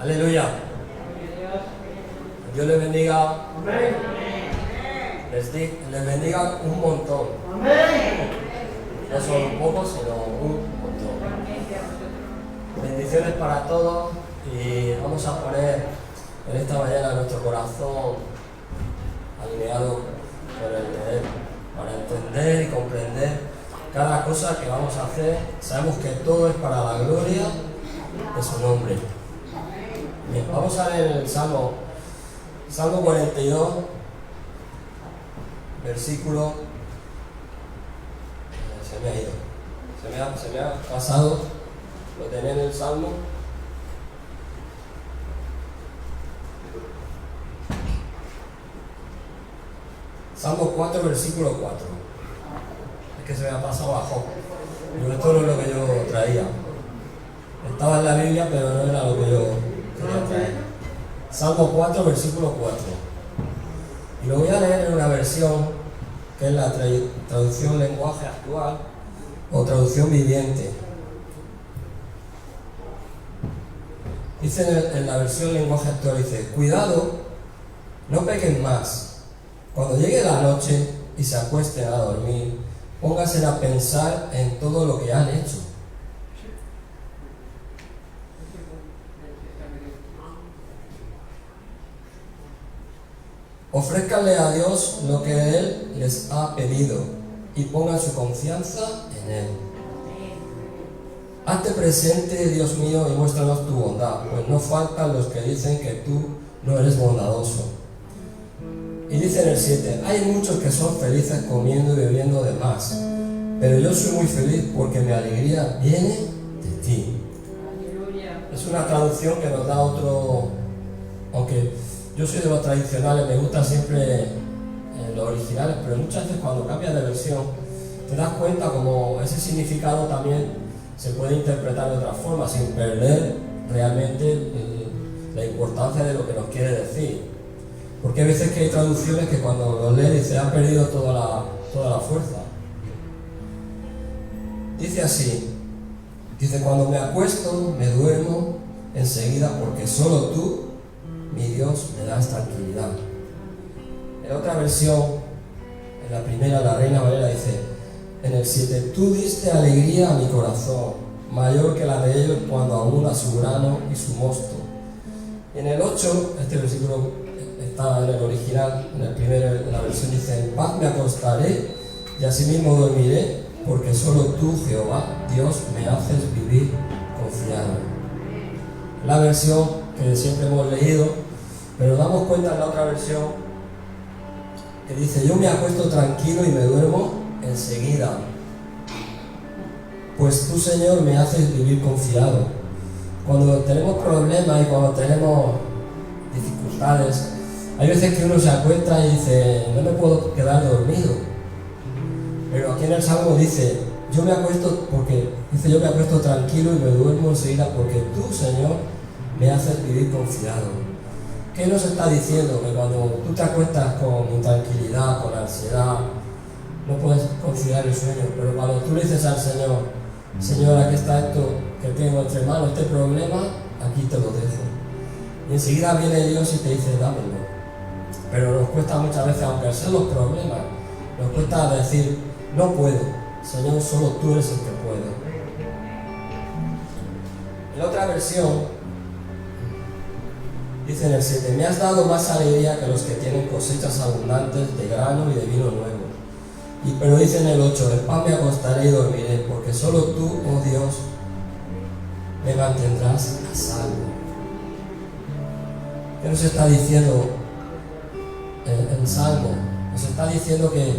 Aleluya. Dios les bendiga. Les bendiga un montón. No solo un poco, sino un montón. Bendiciones para todos y vamos a poner en esta mañana nuestro corazón alineado con el de Él, para entender y comprender cada cosa que vamos a hacer. Sabemos que todo es para la gloria de su nombre. Bien, vamos a leer el Salmo 42, versículo. Se me ha ido, se me ha pasado. Lo tenéis en el Salmo. Salmo 4, versículo 4. Es que se me ha pasado a Job. Pero esto no es lo que yo traía. Estaba en la Biblia, pero no era lo que yo quería traer. Salmo 4, versículo 4. Y lo voy a leer en una versión que es la traducción lenguaje actual o traducción viviente. Dice en la versión lenguaje actual, dice: cuidado, no pequen más. Cuando llegue la noche y se acuesten a dormir, pónganse a pensar en todo lo que han hecho. Ofrézcanle a Dios lo que Él les ha pedido y pongan su confianza en Él. Hazte presente, Dios mío, y muéstranos tu bondad, pues no faltan los que dicen que tú no eres bondadoso. Y dice en el 7, hay muchos que son felices comiendo y bebiendo de más, pero yo soy muy feliz porque mi alegría viene de ti. Es una traducción que nos da otro, aunque yo soy de los tradicionales, me gusta siempre los originales, pero muchas veces cuando cambias de versión te das cuenta como ese significado también se puede interpretar de otra forma sin perder realmente la importancia de lo que nos quiere decir. Porque hay veces que hay traducciones que cuando los lees se han perdido toda la fuerza. Dice así, dice: cuando me acuesto, me duermo enseguida porque solo tú, mi Dios, me das tranquilidad. En otra versión, en la primera, la Reina Valera dice, en el 7, tú diste alegría a mi corazón, mayor que la de ellos cuando abunda su grano y su mosto. Y en el 8, este versículo está en el original, en el primero, en la versión dice: en paz me acostaré y asimismo dormiré, porque solo tú, Jehová, Dios, me haces vivir confiado. La versión que siempre hemos leído, pero damos cuenta en la otra versión que dice: yo me acuesto tranquilo y me duermo enseguida, pues tú, Señor, me haces vivir confiado. Cuando tenemos problemas y cuando tenemos dificultades, hay veces que uno se acuesta y dice: no me puedo quedar dormido. Pero aquí en el Salmo dice: yo me acuesto tranquilo y me duermo enseguida porque tú, Señor, me haces vivir confiado. ¿Qué nos está diciendo? Que cuando tú te acuestas con intranquilidad, con ansiedad, no puedes conciliar el sueño, pero cuando tú le dices al Señor: Señor, aquí está esto que tengo entre manos, este problema, aquí te lo dejo. Y enseguida viene Dios y te dice: dámelo. Pero nos cuesta muchas veces, aunque sean los problemas, nos cuesta decir: no puedo, Señor, solo tú eres el que puede. En la otra versión dice en el 7, me has dado más alegría que los que tienen cosechas abundantes de grano y de vino nuevo. Pero dice en el 8, en paz me acostaré y dormiré, porque solo tú, oh Dios, me mantendrás a salvo. ¿Qué nos está diciendo el Salmo? Nos está diciendo que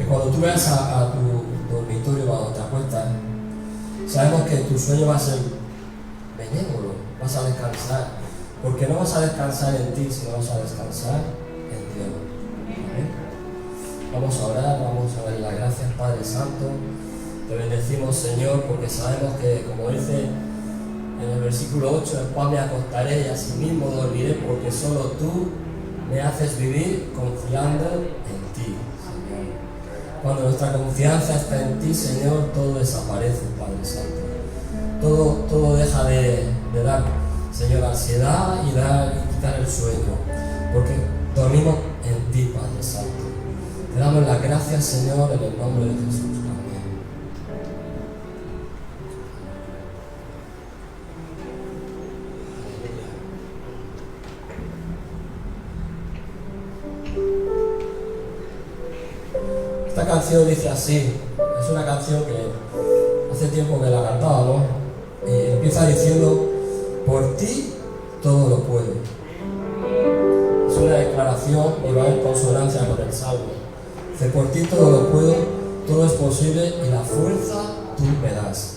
cuando tú veas a tu dormitorio, cuando te acuestas, sabemos que tu sueño va a ser benévolo, vas a descansar, porque no vas a descansar en ti, sino vas a descansar en Dios. ¿Amén? Vamos a orar, vamos a dar las gracias, Padre Santo. Te bendecimos, Señor, porque sabemos que, como dice en el versículo 8, en paz me acostaré y asimismo dormiré, porque solo tú me haces vivir confiando en ti, Señor. Cuando nuestra confianza está en ti, Señor, todo desaparece, Padre Santo. Todo deja de dar Señor, la ansiedad y quitar el sueño, porque dormimos en ti, Padre Santo. Te damos las gracias, Señor, en el nombre de Jesús. Amén. Esta canción dice así, es una canción que hace tiempo que la cantábamos, y empieza diciendo: por ti todo lo puedo. Es una declaración y va en consonancia con el Salmo. Dice: por ti todo lo puedo, todo es posible y la fuerza tú me das.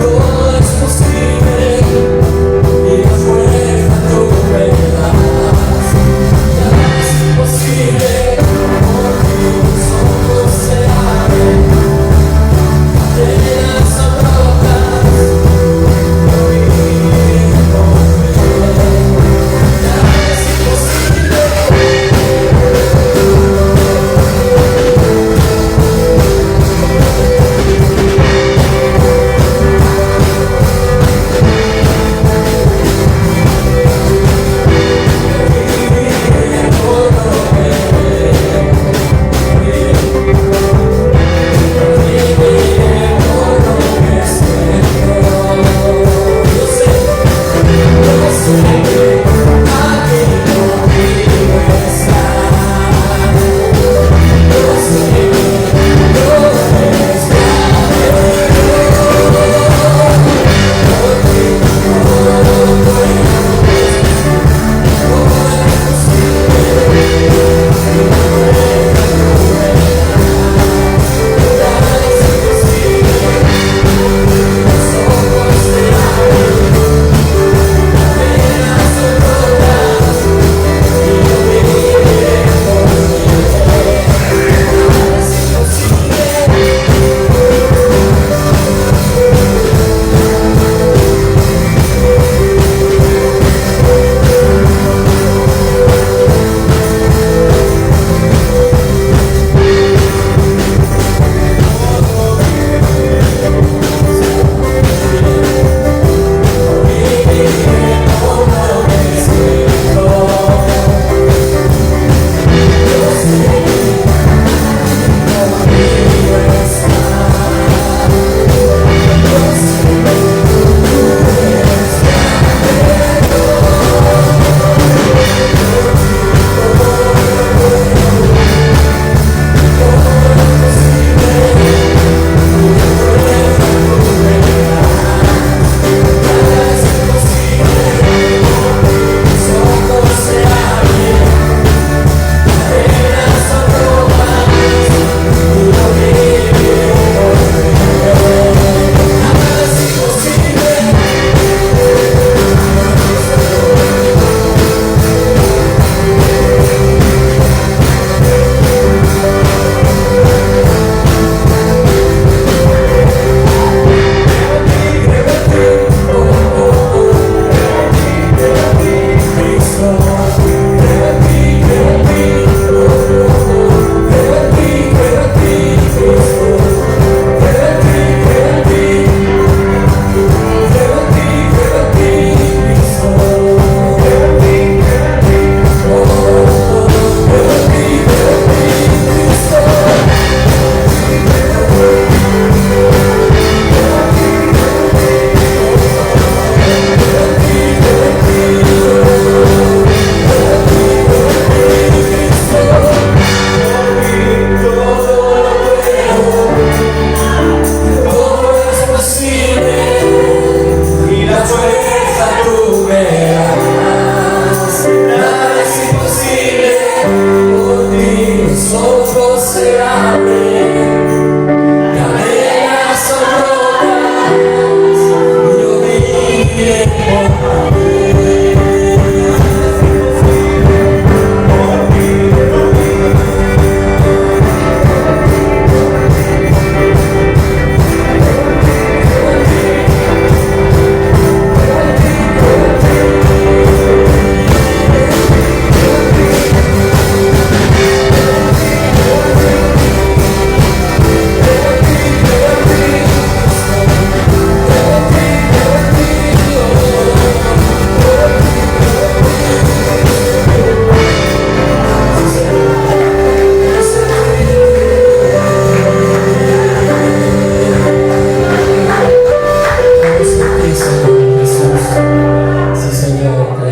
Todo es posible.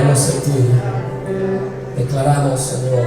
creemos en ti. Declaramos, Señor,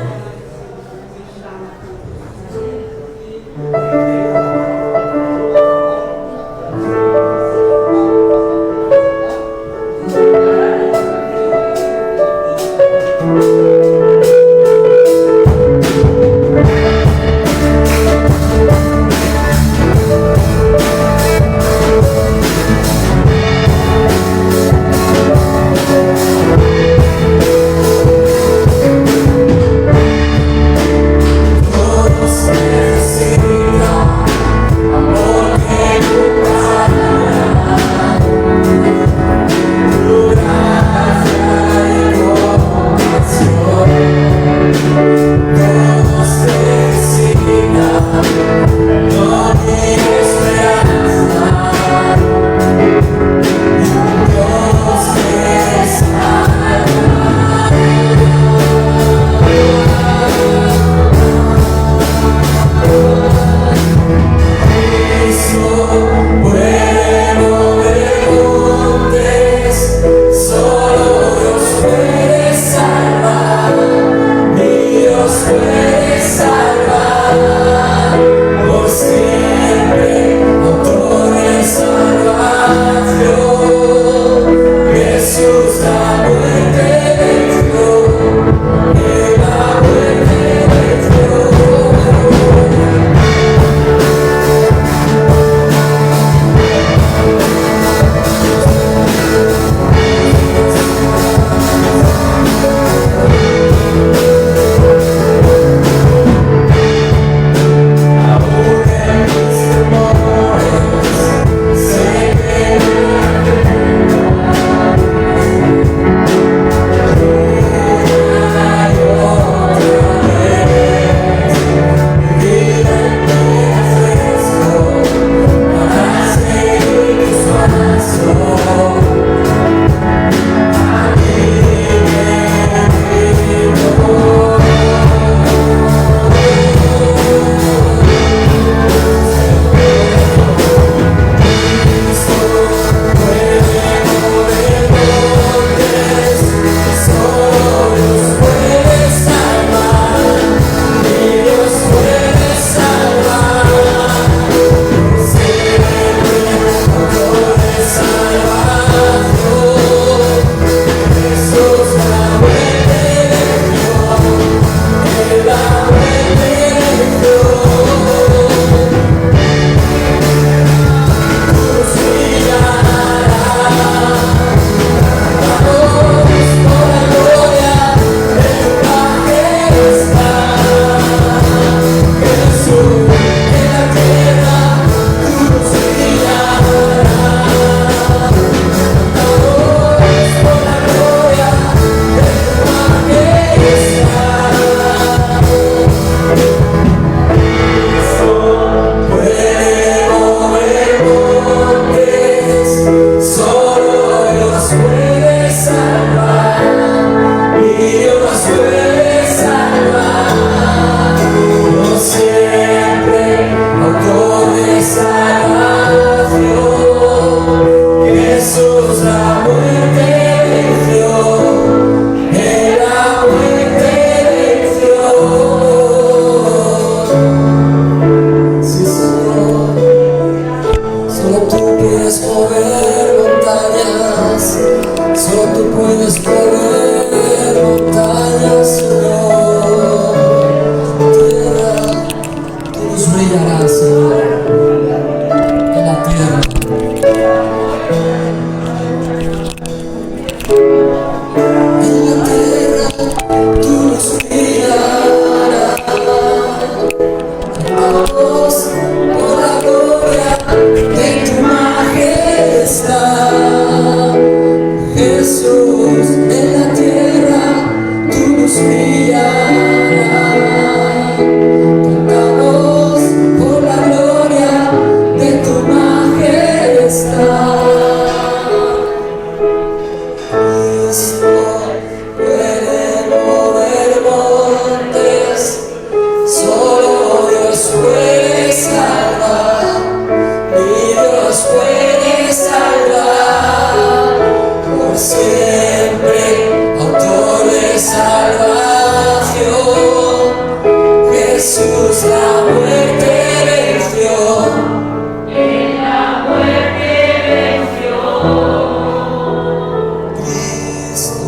salvación. Jesús la muerte venció. En la muerte venció. Cristo.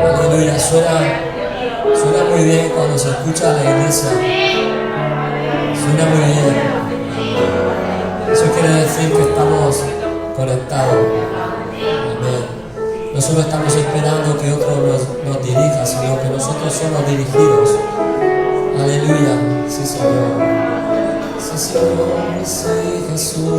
Aleluya, suena muy bien cuando se escucha a la iglesia. Suena muy bien. Eso quiere decir que estamos conectados. Amén. No solo estamos esperando que otro nos dirija, sino que nosotros somos dirigidos. Aleluya. Sí, Señor. Sí, Señor. Sí, Jesús.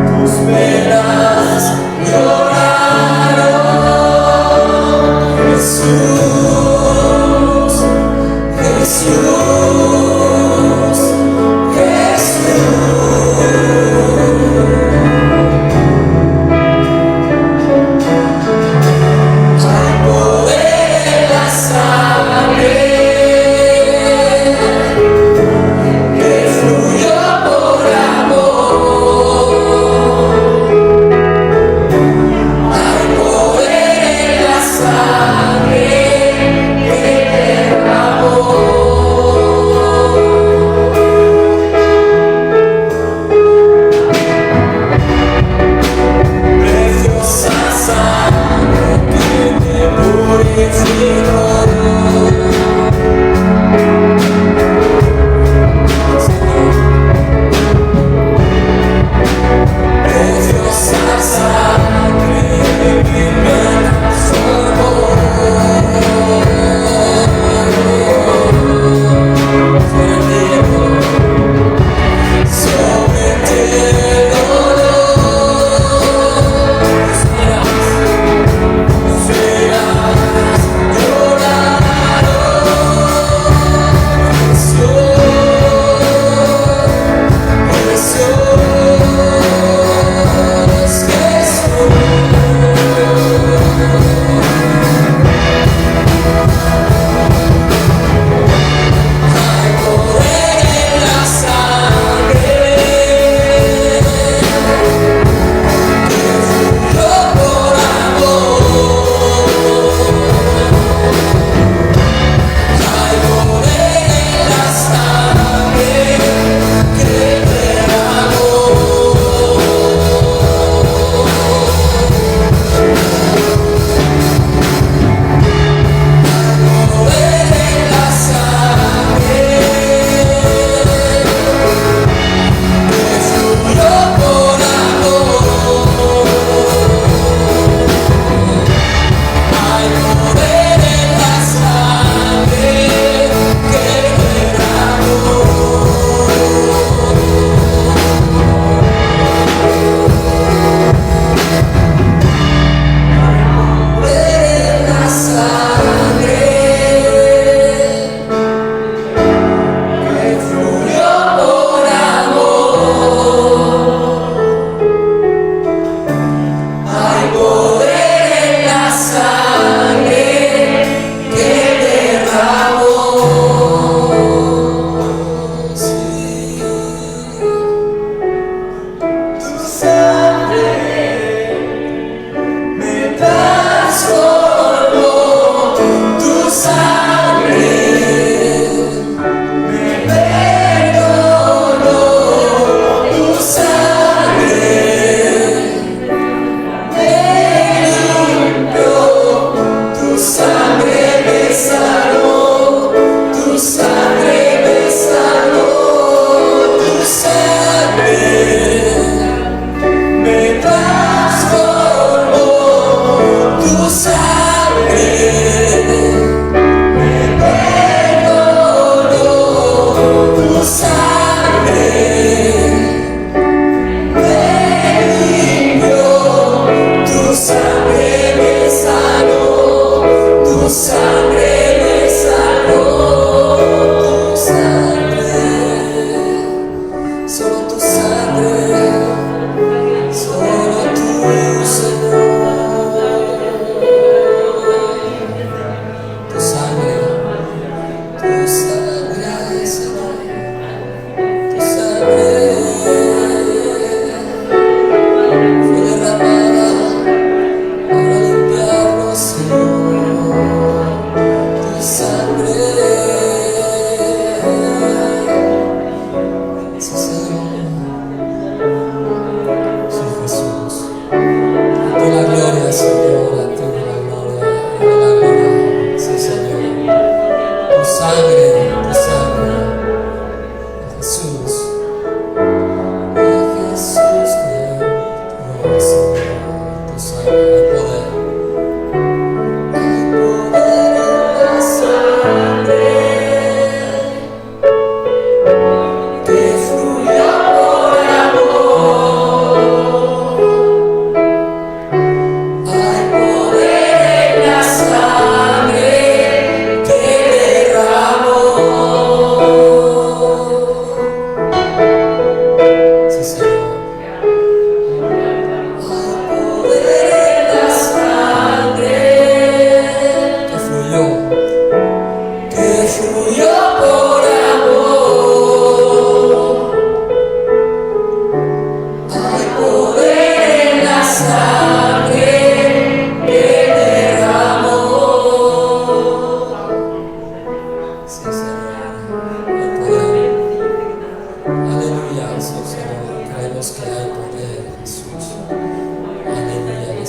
Tus penas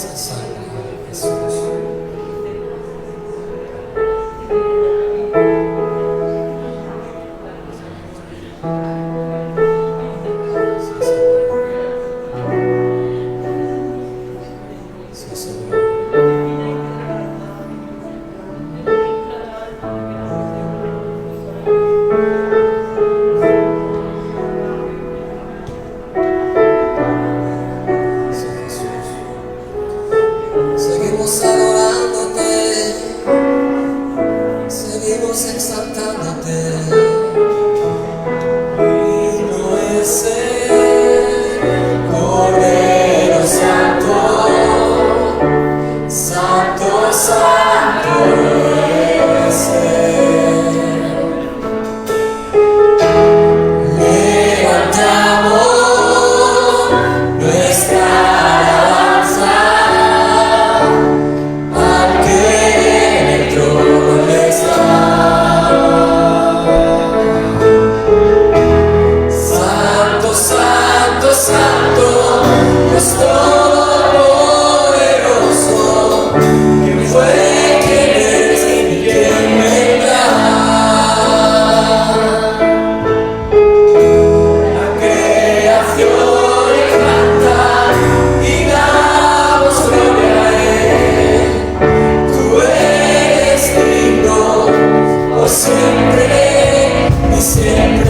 esa sangre, Jesús. Sí, Señor. Sí, Jesús. Seguimos adorándote, seguimos exaltándote. Digno es el Cordero Santo, Santo, Santo es Él. Levantamos nuestra alabanza al que en el trono está. Santo, Santo, Santo, Dios Todopoderoso, ¿quién fue, quién es y quién vendrá? La creación le canta y damos gloria a Él. Tú eres digno por siempre y siempre.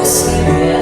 Señor.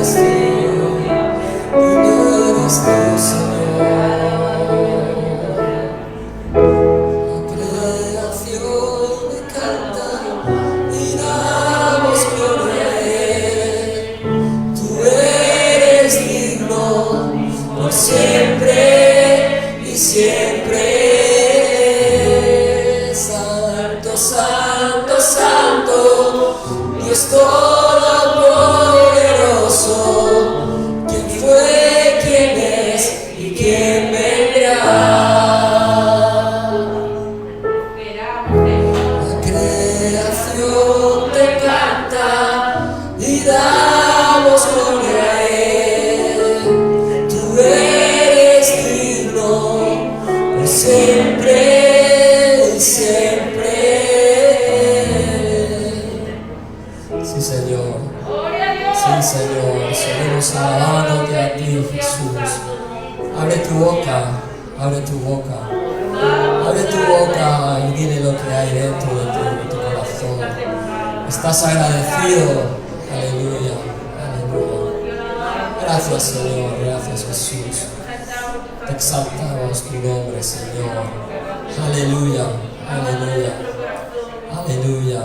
eres tú, digno eres tú, Señor. La creación me canta y damos gloria a Él. Tú eres digno por siempre y siempre. Santo, santo, santo, Dios todopoderoso, ¿quién fue, quién es y quién vendrá? La creación te canta y damos gloria a Él. Tú eres digno por siempre y siempre. Sí, Señor. Sí, Señor. Seguimos alabándote a ti, Jesús. Abre tu boca, abre tu boca. Abre tu boca y dile lo que hay dentro de tu corazón. Estás agradecido. Aleluya, aleluya. Gracias, Señor. Gracias, Jesús. Te exaltamos tu nombre, Señor. Aleluya, aleluya, aleluya.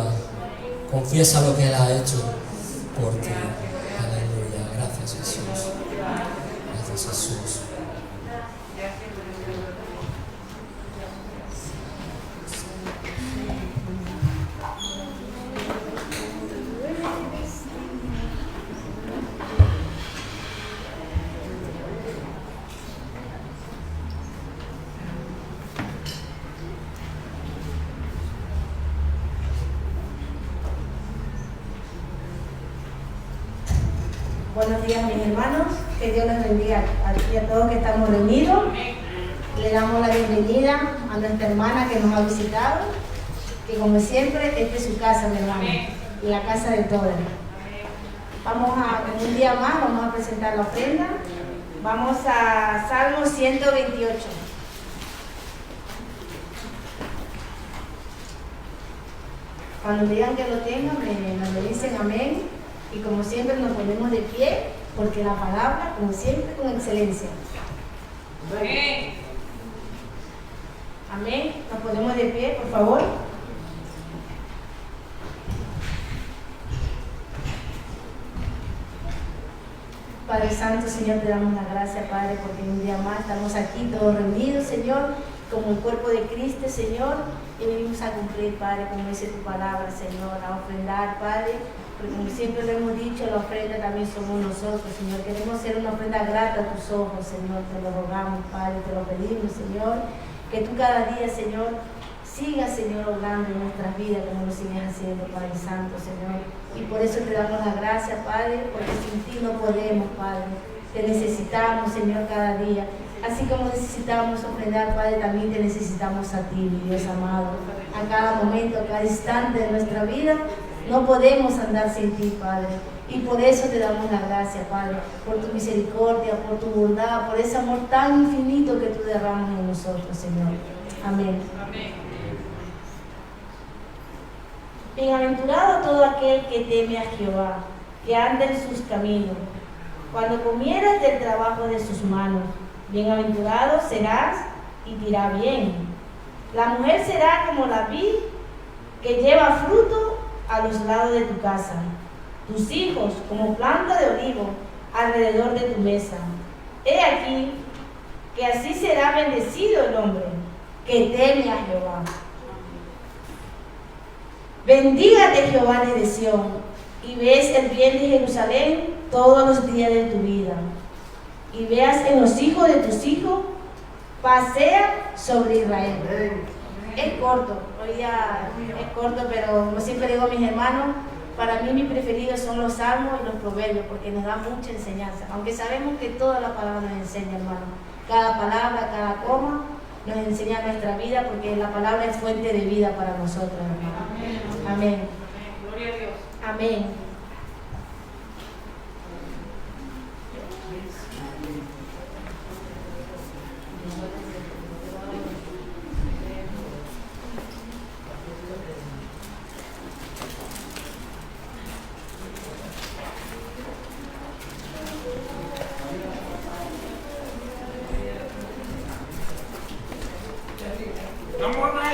Confiesa lo que Él ha hecho por ti. Aleluya. Gracias, Jesús. Gracias, Jesús. Buenos días, mis hermanos, que Dios les bendiga a ti y a todos que estamos reunidos. Le damos la bienvenida a nuestra hermana que nos ha visitado, que como siempre, esta es su casa, mi hermana, y la casa de todos. Un día más, vamos a presentar la ofrenda. Vamos a Salmo 128. Cuando digan que lo tengan, me dicen amén. Y como siempre nos ponemos de pie, porque la palabra, como siempre, con excelencia. Amén. Amén. Nos ponemos de pie, por favor. Padre Santo, Señor, te damos la gracia, Padre, porque un día más estamos aquí todos reunidos, Señor, como el cuerpo de Cristo, Señor, y venimos a cumplir, Padre, como dice tu palabra, Señor, a ofrendar, Padre, porque como siempre lo hemos dicho, la ofrenda también somos nosotros, Señor. Queremos hacer una ofrenda grata a tus ojos, Señor, te lo rogamos, Padre, te lo pedimos, Señor, que tú cada día, Señor, sigas, Señor, obrando en nuestras vidas como lo sigues haciendo, Padre Santo, Señor. Y por eso te damos la gracia, Padre, porque sin ti no podemos, Padre. Te necesitamos, Señor, cada día. Así como necesitamos ofrendar, Padre, también te necesitamos a ti, mi Dios amado. A cada momento, a cada instante de nuestra vida, no podemos andar sin ti, Padre. Y por eso te damos la gracia, Padre, por tu misericordia, por tu bondad, por ese amor tan infinito que tú derramas en nosotros, Señor. Amén. Amén. Bienaventurado todo aquel que teme a Jehová, que anda en sus caminos. Cuando comieras del trabajo de sus manos, bienaventurado serás y te irá bien. La mujer será como la vid que lleva fruto a los lados de tu casa. Tus hijos como planta de olivo alrededor de tu mesa. He aquí que así será bendecido el hombre que teme a Jehová. Bendígate Jehová desde Sión, y ves el bien de Jerusalén todos los días de tu vida. Y veas en los hijos de tus hijos, pasea sobre Israel. Es corto, hoy ya es corto, pero como siempre digo a mis hermanos, para mí mis preferidos son los salmos y los proverbios, porque nos dan mucha enseñanza. Aunque sabemos que toda la palabra nos enseña, hermano. Cada palabra, cada coma nos enseña nuestra vida, porque la palabra es fuente de vida para nosotros, hermano. Amén. Gloria a Dios. Amén.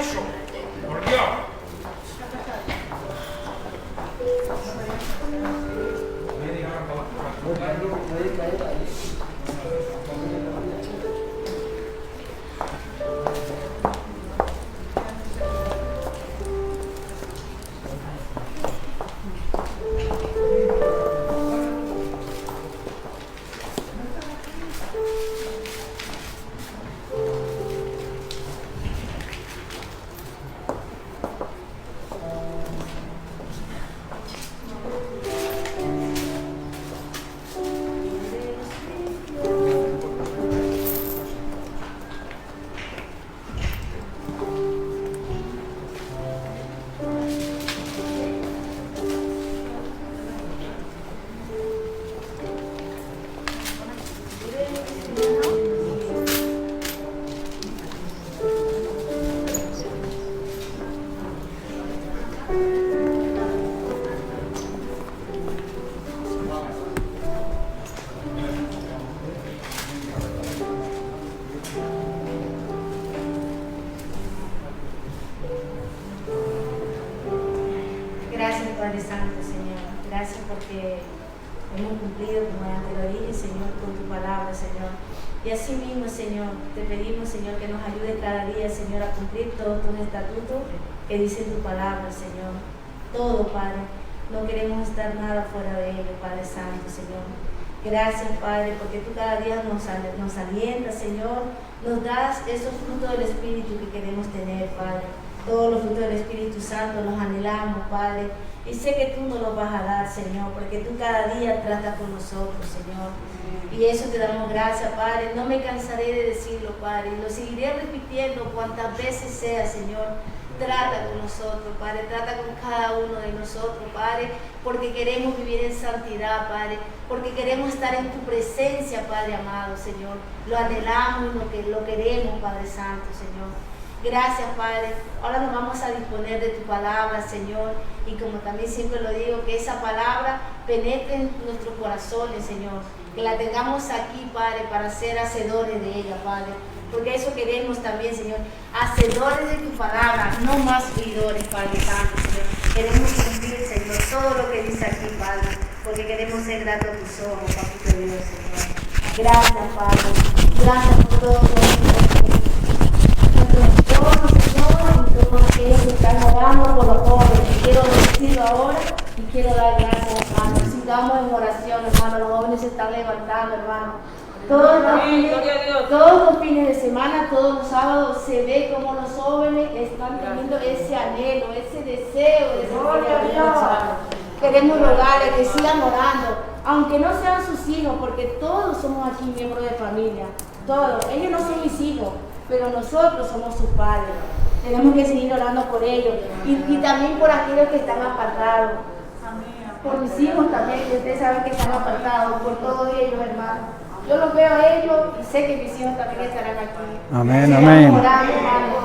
eso. Por Dios. Gracias, Padre Santo, Señor. Gracias porque hemos cumplido, como antes lo dije, Señor, con tu palabra, Señor. Y así mismo, Señor, te pedimos, Señor, que nos ayude cada día, Señor, a cumplir todos tus estatutos que dice tu palabra, Señor. Todo, Padre. No queremos estar nada fuera de ello, Padre Santo, Señor. Gracias, Padre, porque tú cada día nos alientas, Señor. Nos das esos frutos del Espíritu que queremos tener, Padre. Todos los frutos del Espíritu Santo los anhelamos, Padre. Y sé que tú nos los vas a dar, Señor, porque tú cada día tratas con nosotros, Señor. Y eso te damos gracias, Padre. No me cansaré de decirlo, Padre. Y lo seguiré repitiendo cuantas veces sea, Señor. Trata con nosotros, Padre. Trata con cada uno de nosotros, Padre. Porque queremos vivir en santidad, Padre. Porque queremos estar en tu presencia, Padre amado, Señor. Lo anhelamos y lo queremos, Padre Santo, Señor. Gracias, Padre. Ahora nos vamos a disponer de tu palabra, Señor. Y como también siempre lo digo, que esa palabra penetre en nuestros corazones, Señor. Que la tengamos aquí, Padre, para ser hacedores de ella, Padre. Porque eso queremos también, Señor. Hacedores de tu palabra, no más oidores, Padre Santo, Señor. Queremos cumplir, Señor, todo lo que dice aquí, Padre. Porque queremos ser gratos a tus ojos, Papito Dios, Señor. Gracias, Padre. Gracias por todo, todos, Señor, y todos aquellos que están orando por los jóvenes. Quiero decirlo ahora y quiero dar gracias, hermano. Sigamos en oración, hermano. Los jóvenes se están levantando, hermano. Todos los fines de semana, todos los sábados, se ve como los jóvenes están teniendo ese anhelo, ese deseo de ser hermano. Queremos rogarles que sigan orando, aunque no sean sus hijos, porque todos somos aquí miembros de familia. Todos. Ellos no son mis hijos, pero nosotros somos sus padres. Tenemos que seguir orando por ellos y también por aquellos que están apartados. Por mis hijos también, que ustedes saben que están apartados, por todos ellos, hermano. Yo los veo a ellos y sé que mis hijos también estarán aquí. Amén, sigamos amén. Orando, hermano.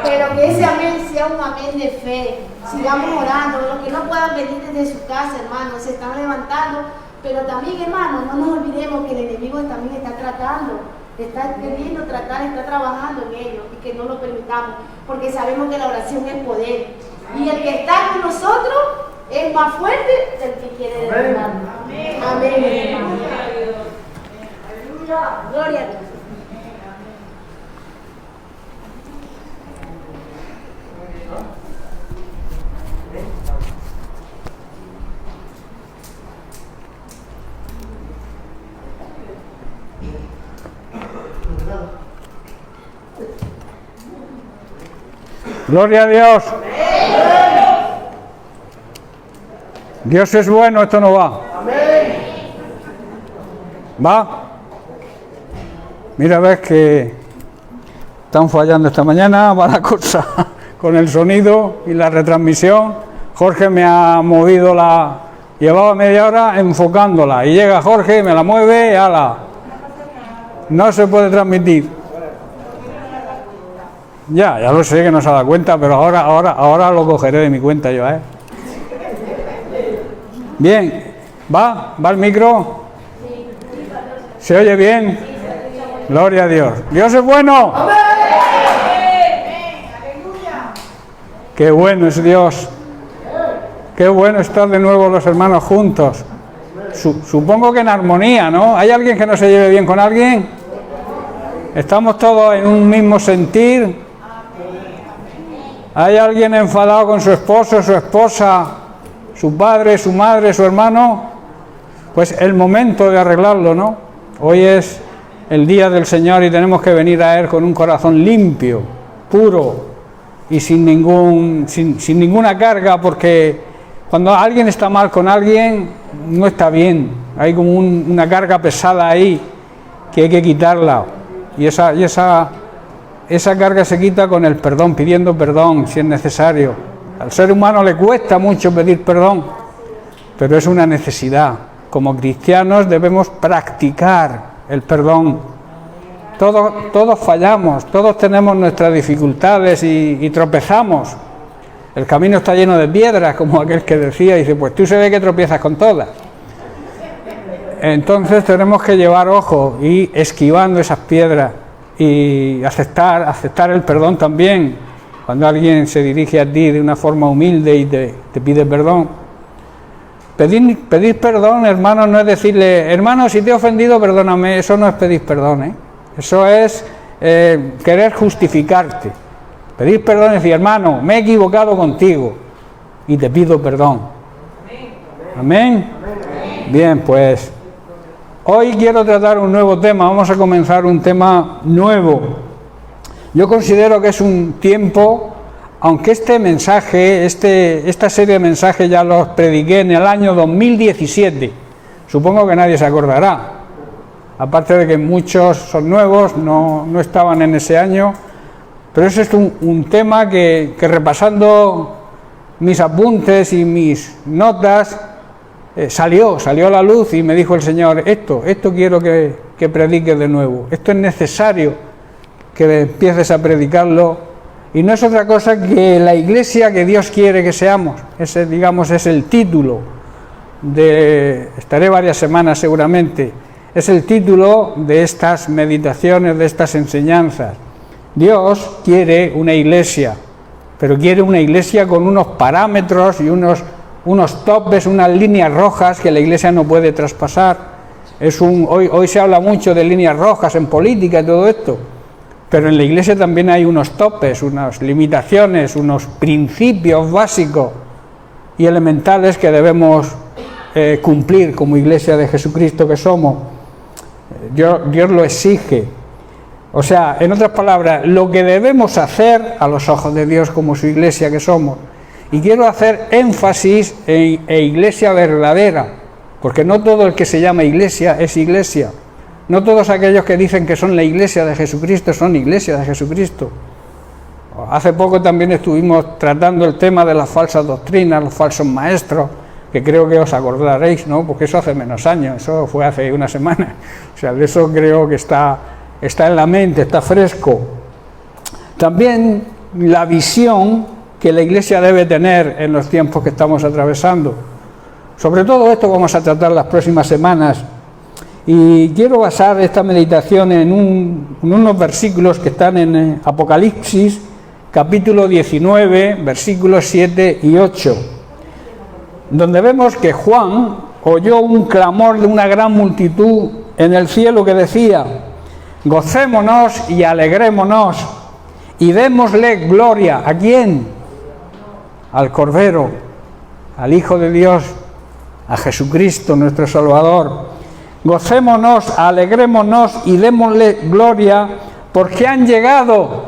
Pero que ese amén sea un amén de fe. Sigamos orando. Los que no puedan venir desde su casa, hermano, se están levantando. Pero también, hermano, no nos olvidemos que el enemigo también está tratando. Está queriendo tratar, está trabajando en ello y que no lo permitamos. Porque sabemos que la oración es poder. Y el que está con nosotros es más fuerte del que quiere derribarnos. Amén. Amén, hermano. Gloria a Dios. Gloria a Dios. Dios es bueno, esto no va. ¿Va? Mira, ves que están fallando esta mañana, va la cosa con el sonido y la retransmisión. Jorge me ha movido llevaba media hora enfocándola y llega Jorge, me la mueve y ala. No se puede transmitir. Ya lo sé que no se ha dado cuenta, pero ahora lo cogeré de mi cuenta yo, ¿eh? Bien, ¿va el micro? ¿Se oye bien? Gloria a Dios. Dios es bueno. Qué bueno es Dios. Qué bueno estar de nuevo los hermanos juntos. Supongo que en armonía, ¿no? ¿Hay alguien que no se lleve bien con alguien? ¿Estamos todos en un mismo sentir? ¿Hay alguien enfadado con su esposo, su esposa, su padre, su madre, su hermano? Pues el momento de arreglarlo, ¿no? Hoy es el día del Señor y tenemos que venir a Él con un corazón limpio, puro y sin ninguna carga, porque cuando alguien está mal con alguien no está bien. Hay como una carga pesada ahí que hay que quitarla. Y esa carga se quita con el perdón, pidiendo perdón si es necesario. Al ser humano le cuesta mucho pedir perdón, pero es una necesidad. Como cristianos debemos practicar el perdón. Todos fallamos, todos tenemos nuestras dificultades y tropezamos. El camino está lleno de piedras, como aquel que decía, y dice, pues tú se ve que tropiezas con todas. Entonces tenemos que llevar ojo y esquivando esas piedras y aceptar el perdón también. Cuando alguien se dirige a ti de una forma humilde y te pide perdón. Pedir perdón, hermano, no es decirle, hermano, si te he ofendido, perdóname. Eso no es pedir perdón, ¿eh? Eso es querer justificarte. Pedir perdón es decir, hermano, me he equivocado contigo y te pido perdón. Amén. Bien, pues hoy quiero tratar un nuevo tema. Vamos a comenzar un tema nuevo. Yo considero que es un tiempo, aunque este mensaje, esta serie de mensajes ya los prediqué en el año 2017. Supongo que nadie se acordará. Aparte de que muchos son nuevos, no estaban en ese año. Pero ese es un tema que repasando mis apuntes y mis notas, salió a la luz y me dijo el Señor, esto quiero que prediques de nuevo. Esto es necesario que empieces a predicarlo. Y no es otra cosa que la iglesia que Dios quiere que seamos. Ese, digamos, es el título. Estaré varias semanas seguramente. Es el título de estas meditaciones, de estas enseñanzas. Dios quiere una iglesia, pero quiere una iglesia con unos parámetros y unos topes, unas líneas rojas que la iglesia no puede traspasar. Hoy se habla mucho de líneas rojas en política y todo esto, pero en la iglesia también hay unos topes, unas limitaciones, unos principios básicos y elementales que debemos cumplir como iglesia de Jesucristo que somos. Dios lo exige. O sea, en otras palabras, lo que debemos hacer a los ojos de Dios como su iglesia que somos. Y quiero hacer énfasis en iglesia verdadera, porque no todo el que se llama iglesia es iglesia. No todos aquellos que dicen que son la iglesia de Jesucristo son iglesia de Jesucristo. Hace poco también estuvimos tratando el tema de las falsas doctrinas, los falsos maestros, que creo que os acordaréis, ¿no? Porque eso hace menos años, eso fue hace una semana. O sea, de eso creo que está en la mente, está fresco. También la visión que la iglesia debe tener en los tiempos que estamos atravesando. Sobre todo esto vamos a tratar las próximas semanas. Y quiero basar esta meditación en unos versículos que están en Apocalipsis, capítulo 19, versículos 7 y 8, donde vemos que Juan oyó un clamor de una gran multitud en el cielo que decía: gocémonos y alegrémonos y démosle gloria. ¿A quién? Al Cordero, al Hijo de Dios, a Jesucristo nuestro Salvador. Gocémonos, alegrémonos y démosle gloria, porque han llegado,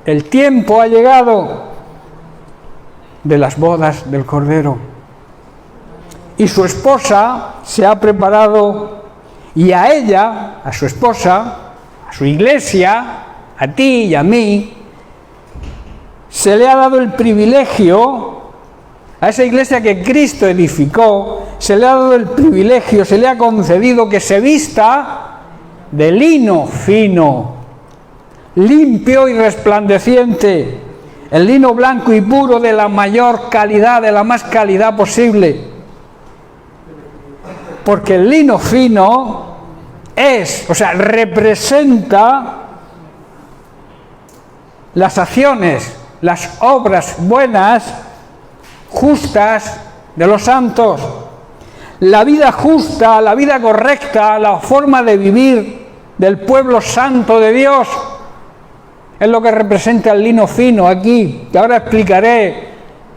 el tiempo ha llegado de las bodas del Cordero. Y su esposa se ha preparado, y a ella, a su esposa, a su iglesia, a ti y a mí, se le ha dado el privilegio, a esa iglesia que Cristo edificó, se le ha dado el privilegio, se le ha concedido que se vista de lino fino, limpio y resplandeciente, el lino blanco y puro de la mayor calidad, de la más calidad posible. Porque el lino fino representa las acciones las obras buenas, justas de los santos. La vida justa, la vida correcta, la forma de vivir del pueblo santo de Dios es lo que representa el lino fino aquí, que ahora explicaré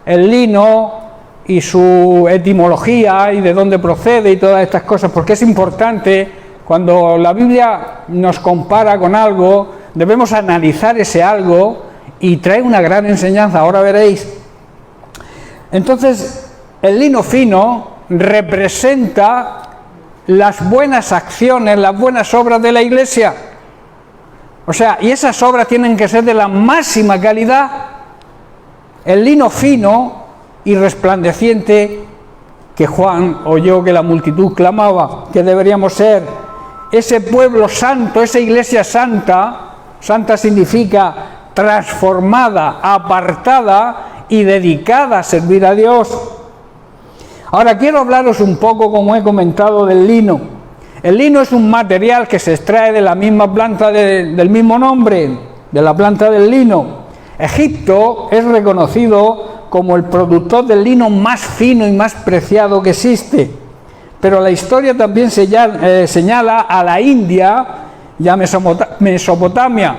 el lino y su etimología y de dónde procede y todas estas cosas, porque es importante. Cuando la Biblia nos compara con algo, debemos analizar ese algo y trae una gran enseñanza, ahora veréis. Entonces, el lino fino representa las buenas acciones, las buenas obras de la Iglesia. O sea, y esas obras tienen que ser de la máxima calidad. El lino fino y resplandeciente que Juan oyó que la multitud clamaba, que deberíamos ser ese pueblo santo, esa iglesia santa. Santa significa transformada, apartada y dedicada a servir a Dios. Ahora quiero hablaros un poco, como he comentado, del lino. El lino es un material que se extrae de la misma planta del mismo nombre, de la planta del lino. Egipto es reconocido como el productor del lino más fino y más preciado que existe. Pero la historia también señala a la India y a Mesopotamia.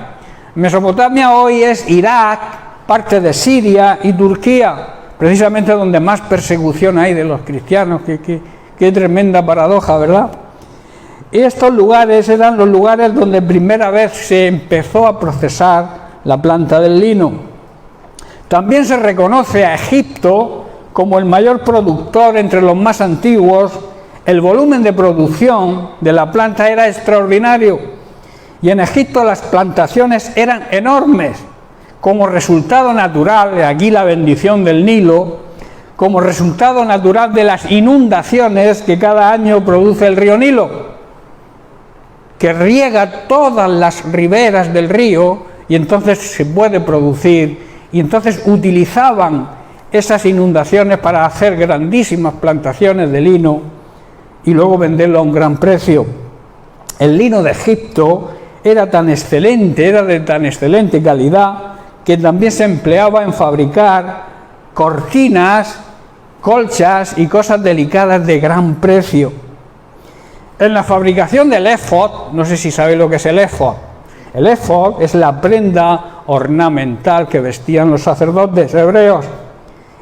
Mesopotamia hoy es Irak, parte de Siria y Turquía, precisamente donde más persecución hay de los cristianos. Qué tremenda paradoja, ¿verdad? Y estos lugares eran los lugares donde primera vez se empezó a procesar la planta del lino. También se reconoce a Egipto como el mayor productor entre los más antiguos. El volumen de producción de la planta era extraordinario y en Egipto las plantaciones eran enormes. Como resultado natural, de aquí la bendición del Nilo, como resultado natural de las inundaciones que cada año produce el río Nilo, que riega todas las riberas del río y entonces se puede producir, y entonces utilizaban esas inundaciones para hacer grandísimas plantaciones de lino y luego venderlo a un gran precio. El lino de Egipto era de tan excelente calidad que también se empleaba en fabricar cortinas, colchas y cosas delicadas de gran precio. En la fabricación del éfod, no sé si sabéis lo que es el éfod. El éfod es la prenda ornamental que vestían los sacerdotes hebreos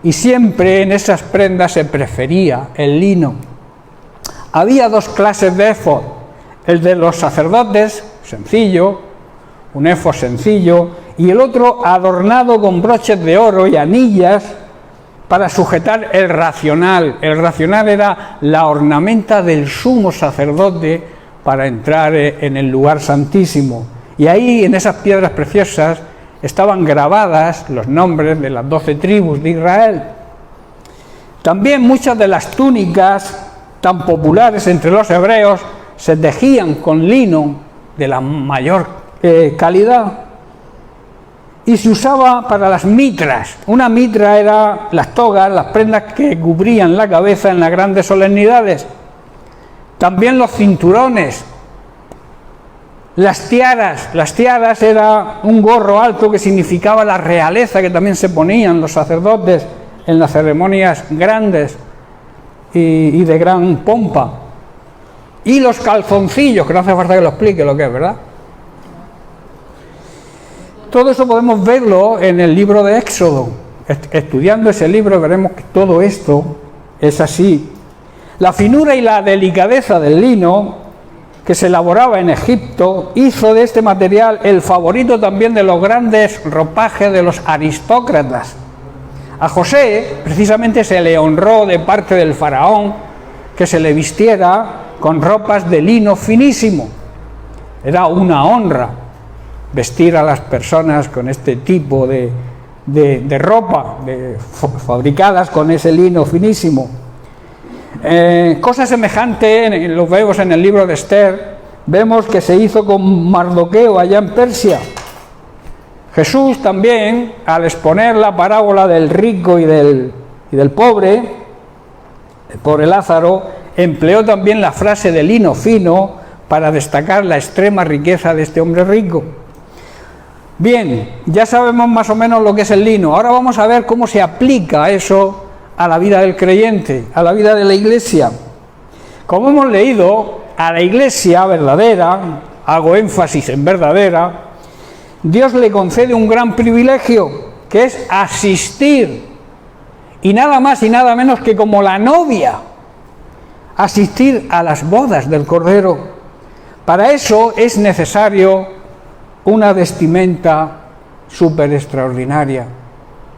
y siempre en esas prendas se prefería el lino. Había dos clases de éfod, el de los sacerdotes, sencillo, un éfod sencillo, y el otro adornado con broches de oro y anillas para sujetar el racional. El racional era la ornamenta del sumo sacerdote para entrar en el lugar santísimo. Y ahí, en esas piedras preciosas, estaban grabadas los nombres de las 12 tribus de Israel. También muchas de las túnicas tan populares entre los hebreos se tejían con lino de la mayor calidad. Y se usaba para las mitras. Una mitra era las togas, las prendas que cubrían la cabeza en las grandes solemnidades. También los cinturones, las tiaras era un gorro alto que significaba la realeza que también se ponían los sacerdotes en las ceremonias grandes y de gran pompa. Y los calzoncillos, que no hace falta que lo explique lo que es, ¿verdad? Todo eso podemos verlo en el libro de Éxodo. Estudiando ese libro veremos que todo esto es así. La finura y la delicadeza del lino que se elaboraba en Egipto hizo de este material el favorito también de los grandes ropajes de los aristócratas. A José precisamente se le honró de parte del faraón que se le vistiera con ropas de lino finísimo. Era una honra vestir a las personas con este tipo de ropa, fabricadas con ese lino finísimo. Cosa semejante, lo vemos en el libro de Esther, vemos que se hizo con Mardoqueo allá en Persia. Jesús también, al exponer la parábola del rico y del pobre, el pobre Lázaro, empleó también la frase de lino fino para destacar la extrema riqueza de este hombre rico. Bien, ya sabemos más o menos lo que es el lino. Ahora vamos a ver cómo se aplica eso a la vida del creyente, a la vida de la iglesia. Como hemos leído, a la iglesia verdadera, hago énfasis en verdadera, Dios le concede un gran privilegio, que es asistir, y nada más y nada menos que como la novia, asistir a las bodas del Cordero. Para eso es necesario una vestimenta súper extraordinaria.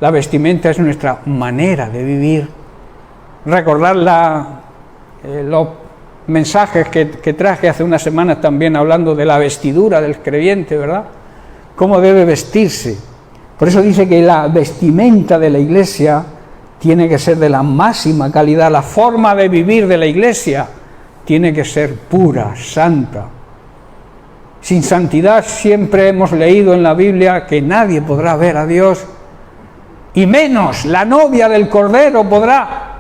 La vestimenta es nuestra manera de vivir. Recordar los mensajes que traje hace unas semanas también hablando de la vestidura del creyente, ¿verdad? Cómo debe vestirse. Por eso dice que la vestimenta de la iglesia tiene que ser de la máxima calidad. La forma de vivir de la iglesia tiene que ser pura, santa. Sin santidad siempre hemos leído en la Biblia que nadie podrá ver a Dios, y menos la novia del Cordero podrá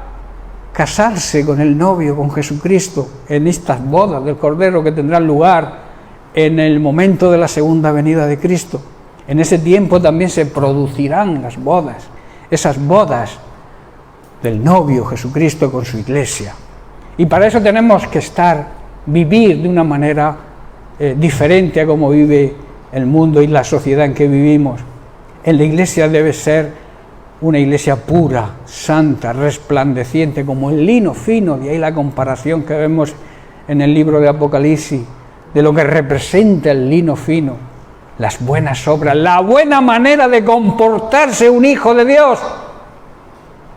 casarse con el novio, con Jesucristo, en estas bodas del Cordero que tendrán lugar en el momento de la segunda venida de Cristo. En ese tiempo también se producirán las bodas, esas bodas del novio Jesucristo con su iglesia. Y para eso tenemos que vivir de una manera diferente a cómo vive el mundo y la sociedad en que vivimos. En la iglesia debe ser una iglesia pura, santa, resplandeciente, como el lino fino. De ahí la comparación que vemos en el libro de Apocalipsis, de lo que representa el lino fino, las buenas obras, la buena manera de comportarse un hijo de Dios,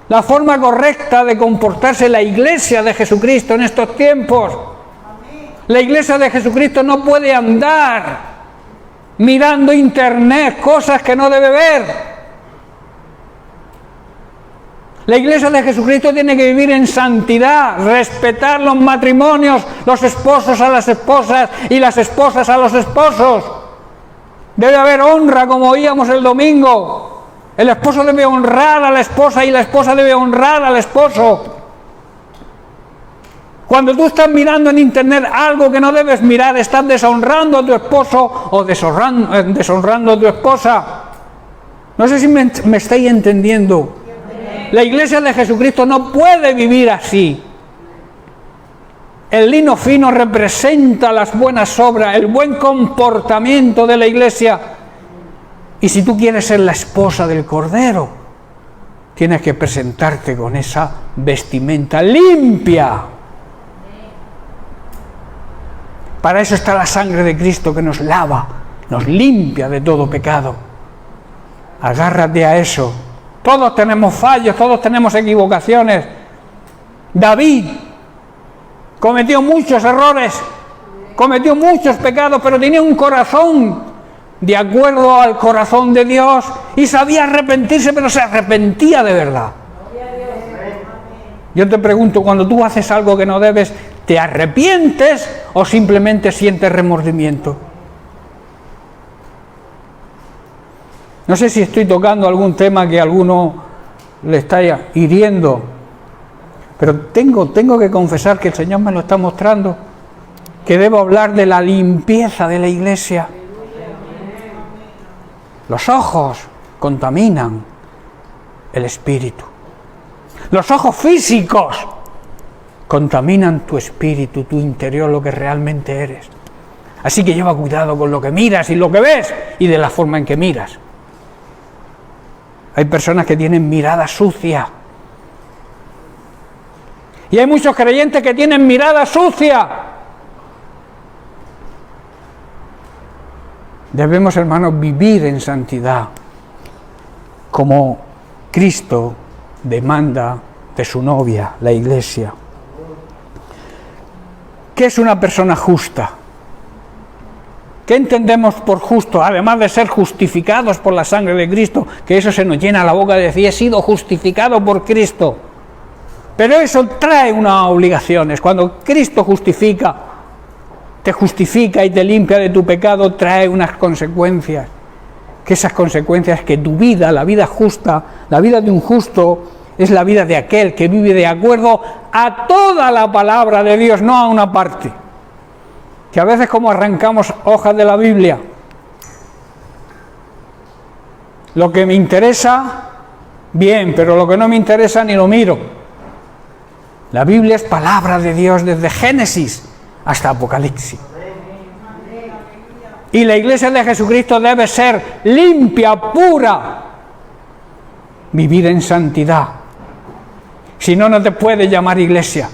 la forma correcta de comportarse la iglesia de Jesucristo en estos tiempos. La iglesia de Jesucristo no puede andar mirando internet, cosas que no debe ver. La iglesia de Jesucristo tiene que vivir en santidad, respetar los matrimonios, los esposos a las esposas y las esposas a los esposos. Debe haber honra, como oíamos el domingo. El esposo debe honrar a la esposa y la esposa debe honrar al esposo. Cuando tú estás mirando en internet algo que no debes mirar, estás deshonrando a tu esposo o deshonrando a tu esposa. No sé si me estáis entendiendo. La iglesia de Jesucristo no puede vivir así. El lino fino representa las buenas obras, el buen comportamiento de la iglesia. Y si tú quieres ser la esposa del Cordero, tienes que presentarte con esa vestimenta limpia. Para eso está la sangre de Cristo que nos lava, nos limpia de todo pecado. Agárrate a eso. Todos tenemos fallos, todos tenemos equivocaciones. David cometió muchos errores, cometió muchos pecados, pero tenía un corazón de acuerdo al corazón de Dios y sabía arrepentirse, pero se arrepentía de verdad. Yo te pregunto, cuando tú haces algo que no debes, ¿te arrepientes o simplemente sientes remordimiento? No sé si estoy tocando algún tema que a alguno le está hiriendo, pero tengo que confesar que el Señor me lo está mostrando, que debo hablar de la limpieza de la iglesia. Los ojos contaminan el espíritu. Los ojos físicos contaminan tu espíritu, tu interior, lo que realmente eres. Así que lleva cuidado con lo que miras y lo que ves y de la forma en que miras. Hay personas que tienen mirada sucia. Y hay muchos creyentes que tienen mirada sucia. Debemos, hermanos, vivir en santidad, como Cristo demanda de su novia, la iglesia. ¿Qué es una persona justa? ¿Qué entendemos por justo? Además de ser justificados por la sangre de Cristo, que eso se nos llena la boca de decir, he sido justificado por Cristo. Pero eso trae unas obligaciones. Cuando Cristo te justifica y te limpia de tu pecado, trae unas consecuencias. Que esas consecuencias, que tu vida, la vida justa, la vida de un justo, es la vida de aquel que vive de acuerdo a toda la palabra de Dios, no a una parte. Que a veces, como arrancamos hojas de la Biblia, Lo que me interesa, bien, pero lo que no me interesa ni lo miro. La Biblia es palabra de Dios desde Génesis hasta Apocalipsis. Y la iglesia de Jesucristo debe ser limpia, pura, vivir en santidad. Si no, no te puede llamar iglesia.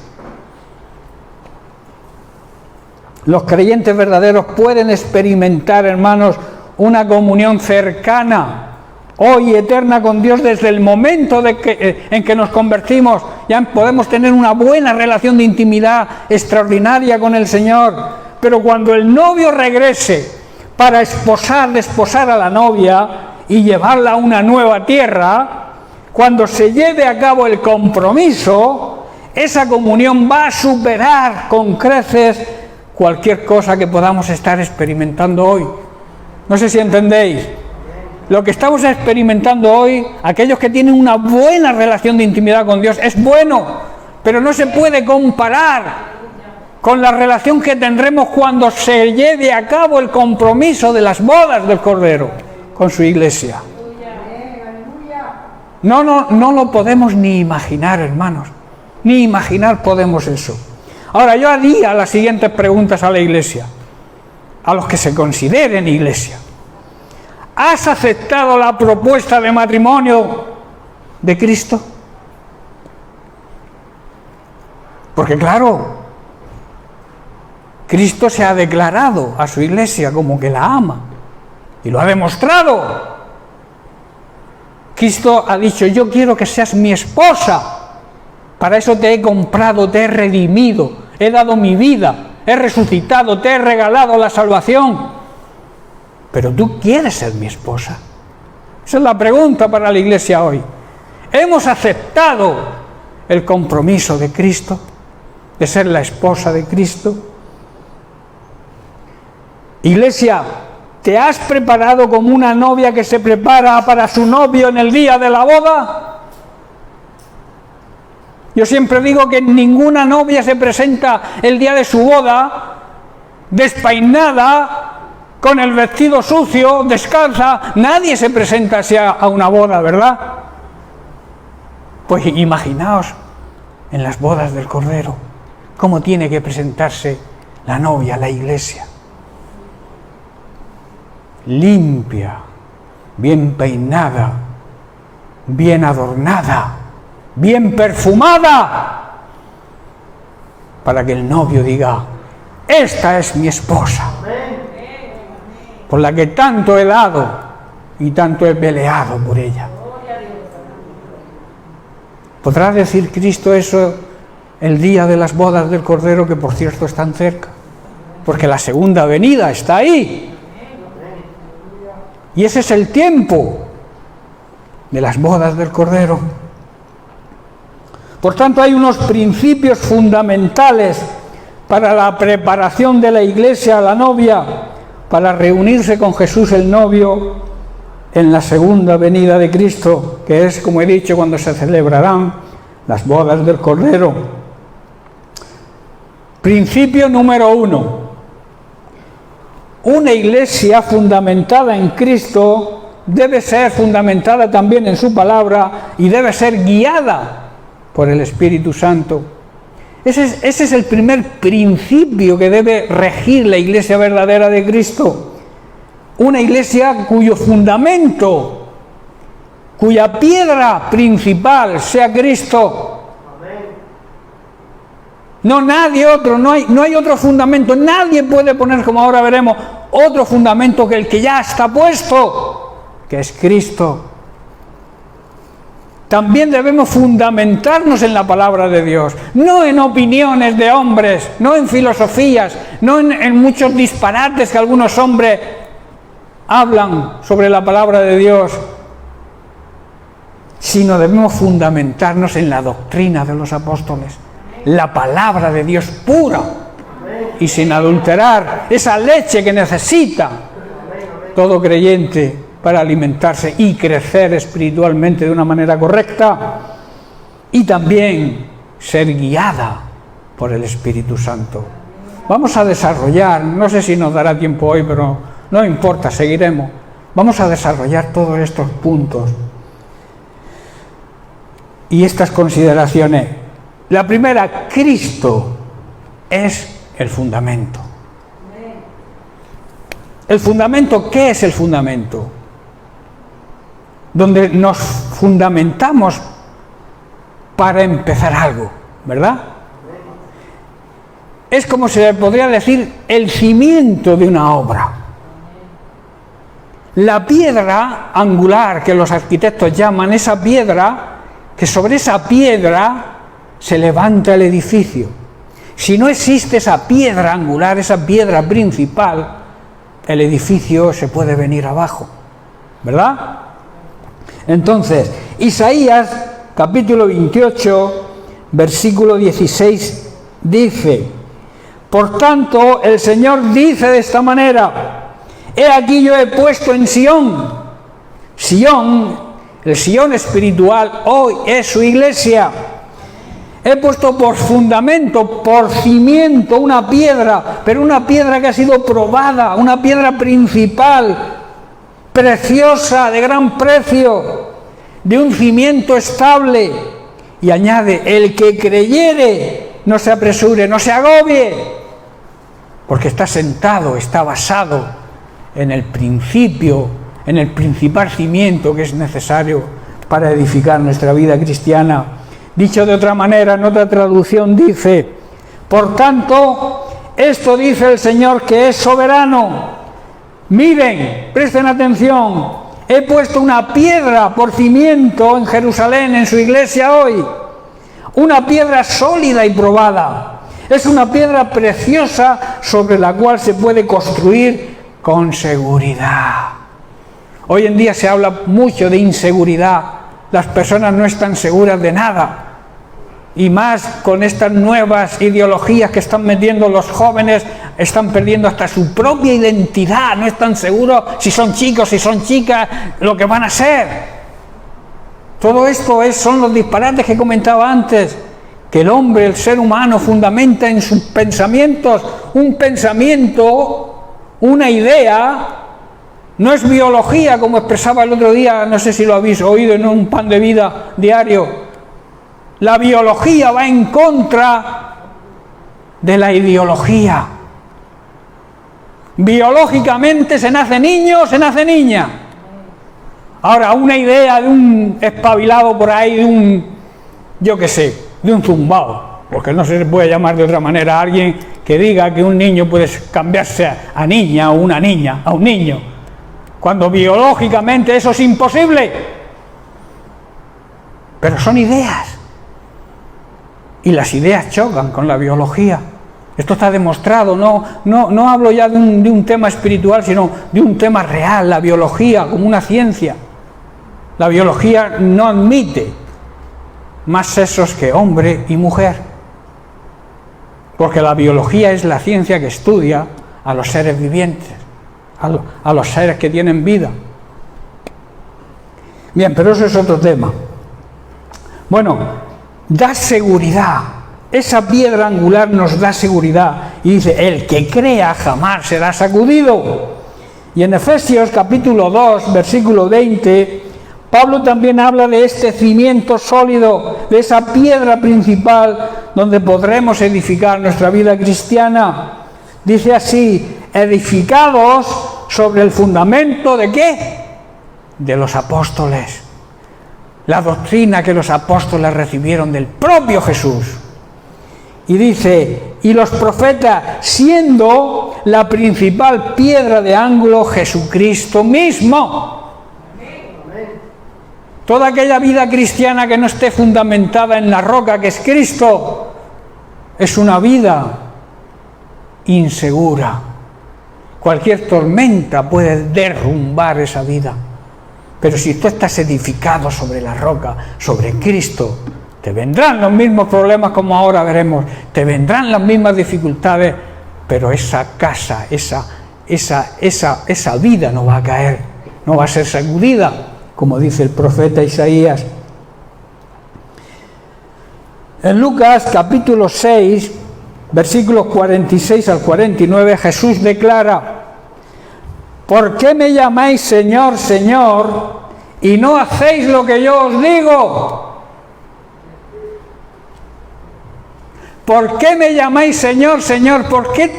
Los creyentes verdaderos pueden experimentar, hermanos, una comunión cercana, hoy eterna con Dios desde el momento en que nos convertimos. Ya podemos tener una buena relación de intimidad extraordinaria con el Señor. Pero cuando el novio regrese para desposar a la novia y llevarla a una nueva tierra, cuando se lleve a cabo el compromiso, esa comunión va a superar con creces cualquier cosa que podamos estar experimentando hoy. No sé si entendéis. Lo que estamos experimentando hoy, aquellos que tienen una buena relación de intimidad con Dios, es bueno, pero no se puede comparar con la relación que tendremos cuando se lleve a cabo el compromiso de las bodas del Cordero con su iglesia. No lo podemos ni imaginar, hermanos. Ni imaginar podemos eso. Ahora, yo haría las siguientes preguntas a la iglesia, a los que se consideren iglesia. ¿Has aceptado la propuesta de matrimonio de Cristo? Porque claro, Cristo se ha declarado a su iglesia como que la ama y lo ha demostrado. Cristo ha dicho: yo quiero que seas mi esposa, para eso te he comprado, te he redimido, he dado mi vida, he resucitado, te he regalado la salvación. Pero tú quieres ser mi esposa. Esa es la pregunta para la iglesia hoy. ¿Hemos aceptado el compromiso de Cristo, de ser la esposa de Cristo? Iglesia, ¿te has preparado como una novia que se prepara para su novio en el día de la boda? Yo siempre digo que ninguna novia se presenta el día de su boda despeinada, con el vestido sucio, descalza. Nadie se presenta así a una boda, ¿verdad? Pues imaginaos en las bodas del Cordero cómo tiene que presentarse la novia, la iglesia. Limpia, bien peinada, bien adornada, bien perfumada, para que el novio diga: esta es mi esposa, por la que tanto he dado y tanto he peleado por ella. ¿Podrá decir Cristo eso el día de las bodas del Cordero, que por cierto están cerca? Porque la segunda venida está ahí. Y ese es el tiempo de las bodas del Cordero. Por tanto, hay unos principios fundamentales para la preparación de la iglesia a la novia, para reunirse con Jesús el novio en la segunda venida de Cristo, que es, como he dicho, cuando se celebrarán las bodas del Cordero. Principio número 1. Una iglesia fundamentada en Cristo debe ser fundamentada también en su palabra y debe ser guiada por el Espíritu Santo. Ese es el primer principio que debe regir la iglesia verdadera de Cristo. Una iglesia cuyo fundamento, cuya piedra principal sea Cristo. No nadie otro, no hay otro fundamento. Nadie puede poner, como ahora veremos, otro fundamento que el que ya está puesto, que es Cristo. También debemos fundamentarnos en la palabra de Dios, no en opiniones de hombres, no en filosofías, no en muchos disparates que algunos hombres hablan sobre la palabra de Dios, sino debemos fundamentarnos en la doctrina de los apóstoles, la palabra de Dios pura y sin adulterar, esa leche que necesita todo creyente para alimentarse y crecer espiritualmente de una manera correcta, y también ser guiada por el Espíritu Santo. Vamos a desarrollar, no sé si nos dará tiempo hoy, pero no importa, seguiremos Vamos a desarrollar todos estos puntos y estas consideraciones. La primera, Cristo es el fundamento. ¿El fundamento? ¿Qué es el fundamento? Donde nos fundamentamos para empezar algo, ¿verdad? Es como se le podría decir el cimiento de una obra. La piedra angular que los arquitectos llaman, esa piedra, que sobre esa piedra se levanta el edificio. Si no existe esa piedra angular, esa piedra principal, el edificio se puede venir abajo, ¿verdad? Entonces, Isaías, capítulo 28, versículo 16, dice: por tanto, el Señor dice de esta manera: he aquí yo he puesto en Sión. Sión, el Sión espiritual, hoy es su iglesia. He puesto por fundamento, por cimiento, una piedra, pero una piedra que ha sido probada, una piedra principal, preciosa, de gran precio, de un cimiento estable. Y añade: el que creyere, no se apresure, no se agobie, porque está sentado, está basado en el principio, en el principal cimiento que es necesario para edificar nuestra vida cristiana. Dicho de otra manera, en otra traducción dice: por tanto, esto dice el Señor que es soberano. Miren, presten atención, he puesto una piedra por cimiento en Jerusalén, en su iglesia hoy. Una piedra sólida y probada. Es una piedra preciosa sobre la cual se puede construir con seguridad. Hoy en día se habla mucho de inseguridad. Las personas no están seguras de nada. Y más con estas nuevas ideologías que están metiendo los jóvenes, están perdiendo hasta su propia identidad. No están seguros si son chicos, si son chicas, lo que van a ser. Todo esto son los disparates que comentaba antes, que el hombre, el ser humano, fundamenta en sus pensamientos. Un pensamiento, una idea, no es biología, como expresaba el otro día, no sé si lo habéis oído en un Pan de Vida diario. La biología va en contra de la ideología. Biológicamente se nace niño o se nace niña. Ahora, una idea de un espabilado por ahí, de un, yo qué sé, de un zumbao, porque no se puede llamar de otra manera a alguien que diga que un niño puede cambiarse a niña o una niña a un niño, cuando biológicamente eso es imposible. Pero son ideas. Y las ideas chocan con la biología. Esto está demostrado. No hablo ya de un tema espiritual, sino de un tema real, la biología como una ciencia. La biología no admite más sexos que hombre y mujer, porque la biología es la ciencia que estudia a los seres vivientes, a los seres que tienen vida. Bien, pero eso es otro tema. Bueno, da seguridad. Esa piedra angular nos da seguridad. Y dice: el que crea jamás será sacudido. Y en Efesios capítulo 2, versículo 20, Pablo también habla de este cimiento sólido, de esa piedra principal donde podremos edificar nuestra vida cristiana. Dice así: edificados sobre el fundamento ¿de qué? De los apóstoles. La doctrina que los apóstoles recibieron del propio Jesús. Y dice: y los profetas, siendo la principal piedra de ángulo Jesucristo mismo. Toda aquella vida cristiana que no esté fundamentada en la roca que es Cristo, es una vida insegura. Cualquier tormenta puede derrumbar esa vida. Pero si tú estás edificado sobre la roca, sobre Cristo, te vendrán los mismos problemas como ahora veremos, te vendrán las mismas dificultades, pero esa casa, esa vida no va a caer, no va a ser sacudida, como dice el profeta Isaías. En Lucas capítulo 6, versículos 46 al 49, Jesús declara: ¿por qué me llamáis Señor, Señor, y no hacéis lo que yo os digo? ¿Por qué me llamáis Señor, Señor? ¿Por qué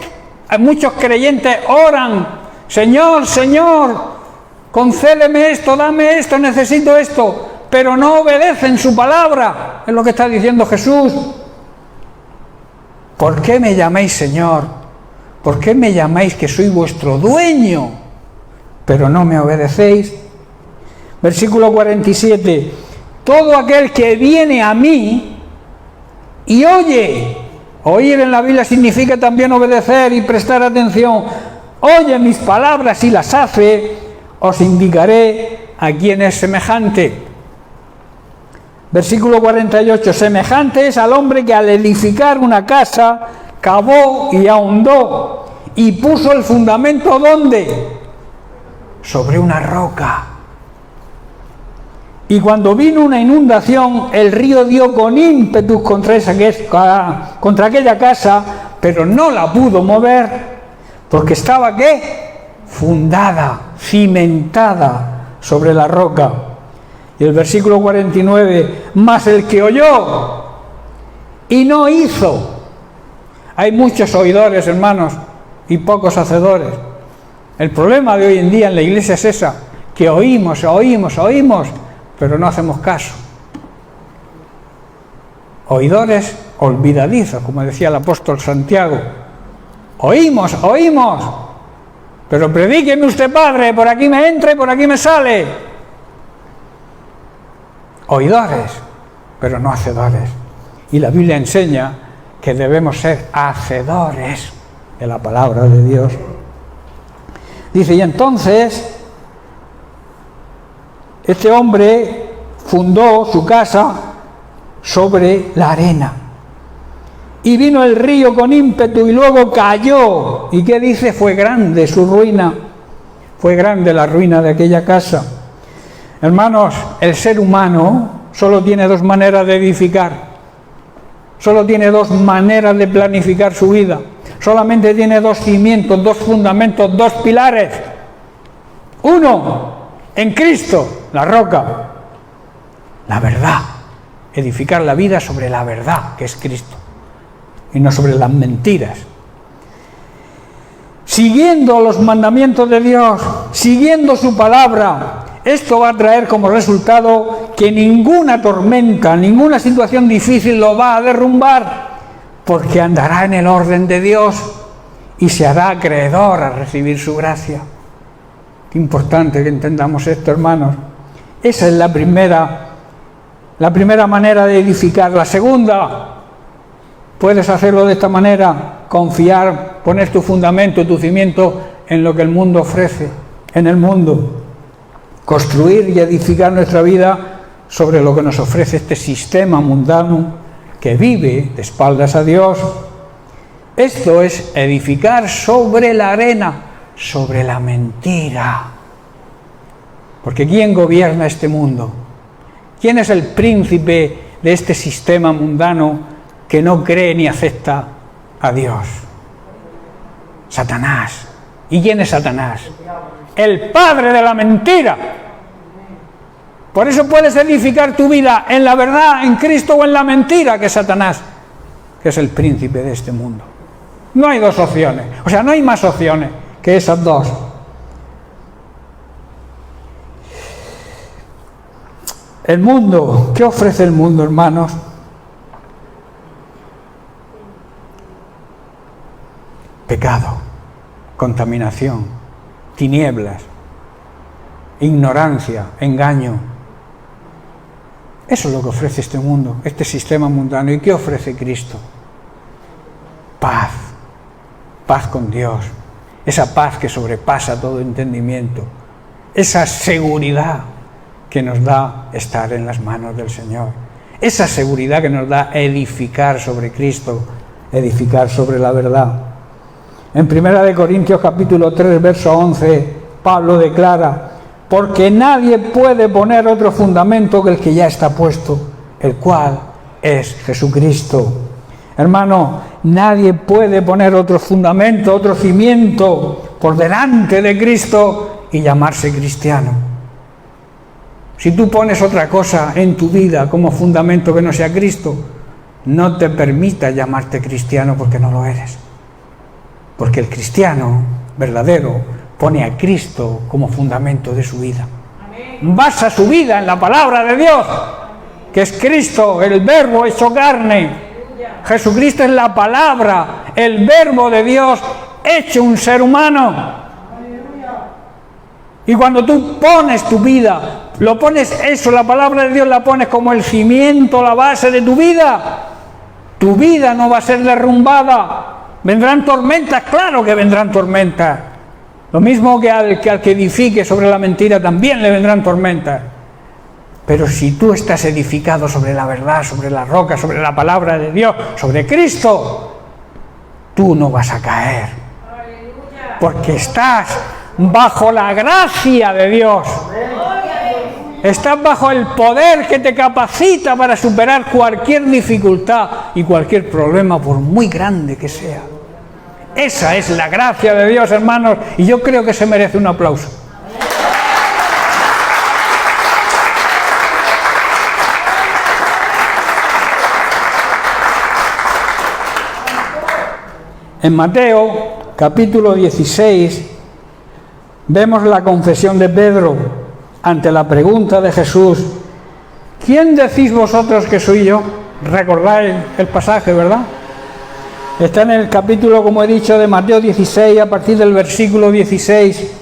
muchos creyentes oran, Señor, Señor, concédeme esto, dame esto, necesito esto, pero no obedecen su palabra? Es lo que está diciendo Jesús. ¿Por qué me llamáis Señor? ¿Por qué me llamáis que soy vuestro dueño, pero no me obedecéis? Versículo 47. Todo aquel que viene a mí y oye, oír en la Biblia significa también obedecer y prestar atención, oye mis palabras y las hace, os indicaré a quién es semejante. Versículo 48, semejante es al hombre que al edificar una casa cavó y ahondó y puso el fundamento ¿dónde? Sobre una roca. Y cuando vino una inundación, el río dio con ímpetu contra aquella casa, pero no la pudo mover, porque estaba ¿qué? Fundada, cimentada sobre la roca. Y el versículo 49, mas el que oyó y no hizo. Hay muchos oidores, hermanos, y pocos hacedores. El problema de hoy en día en la iglesia es esa, que oímos, pero no hacemos caso. Oidores olvidadizos, como decía el apóstol Santiago. Oímos, pero predíqueme usted, Padre, por aquí me entra y por aquí me sale. Oidores, pero no hacedores. Y la Biblia enseña que debemos ser hacedores de la palabra de Dios. Dice, y entonces este hombre fundó su casa sobre la arena. Y vino el río con ímpetu y luego cayó. ¿Y qué dice? Fue grande su ruina. Fue grande la ruina de aquella casa. Hermanos, el ser humano solo tiene dos maneras de edificar. Solo tiene dos maneras de planificar su vida. Solamente tiene dos cimientos, dos fundamentos, dos pilares. Uno, en Cristo, la roca, la verdad. Edificar la vida sobre la verdad, que es Cristo, y no sobre las mentiras. Siguiendo los mandamientos de Dios, siguiendo su palabra, esto va a traer como resultado que ninguna tormenta, ninguna situación difícil lo va a derrumbar, porque andará en el orden de Dios y se hará acreedor a recibir su gracia. Qué importante que entendamos esto, hermanos. Esa es la primera manera de edificar. La segunda, puedes hacerlo de esta manera, confiar, poner tu fundamento, tu cimiento en lo que el mundo ofrece, en el mundo. Construir y edificar nuestra vida sobre lo que nos ofrece este sistema mundano que vive de espaldas a Dios. Esto es edificar sobre la arena, sobre la mentira. Porque ¿quién gobierna este mundo? ¿Quién es el príncipe de este sistema mundano que no cree ni acepta a Dios? Satanás. ¿Y quién es Satanás? El padre de la mentira. Por eso puedes edificar tu vida en la verdad, en Cristo, o en la mentira, que es Satanás, que es el príncipe de este mundo. No hay dos opciones, o sea, no hay más opciones que esas dos. El mundo, ¿qué ofrece el mundo, hermanos? Pecado, contaminación, tinieblas, ignorancia, engaño. Eso es lo que ofrece este mundo, este sistema mundano. ¿Y qué ofrece Cristo? Paz, paz con Dios, esa paz que sobrepasa todo entendimiento, esa seguridad que nos da estar en las manos del Señor, esa seguridad que nos da edificar sobre Cristo, edificar sobre la verdad. En 1 Corintios capítulo 3, verso 11, Pablo declara: porque nadie puede poner otro fundamento que el que ya está puesto, el cual es Jesucristo. Hermano, nadie puede poner otro fundamento, otro cimiento, por delante de Cristo y llamarse cristiano. Si tú pones otra cosa en tu vida como fundamento que no sea Cristo, no te permita llamarte cristiano, porque no lo eres. Porque el cristiano verdadero pone a Cristo como fundamento de su vida. Basa su vida en la palabra de Dios, que es Cristo, el Verbo hecho carne. Jesucristo es la palabra, el Verbo de Dios hecho un ser humano. Y cuando tú pones tu vida, lo pones eso, la palabra de Dios la pones como el cimiento, la base de tu vida no va a ser derrumbada. Vendrán tormentas, claro que vendrán tormentas. Lo mismo que al que edifique sobre la mentira también le vendrán tormentas. Pero si tú estás edificado sobre la verdad, sobre la roca, sobre la palabra de Dios, sobre Cristo, tú no vas a caer. Porque estás bajo la gracia de Dios. Estás bajo el poder que te capacita para superar cualquier dificultad y cualquier problema, por muy grande que sea. Esa es la gracia de Dios, hermanos, y yo creo que se merece un aplauso. En Mateo, capítulo 16, vemos la confesión de Pedro ante la pregunta de Jesús: ¿quién decís vosotros que soy yo? Recordáis el pasaje, ¿verdad? Está en el capítulo, como he dicho, de Mateo 16, a partir del versículo 16.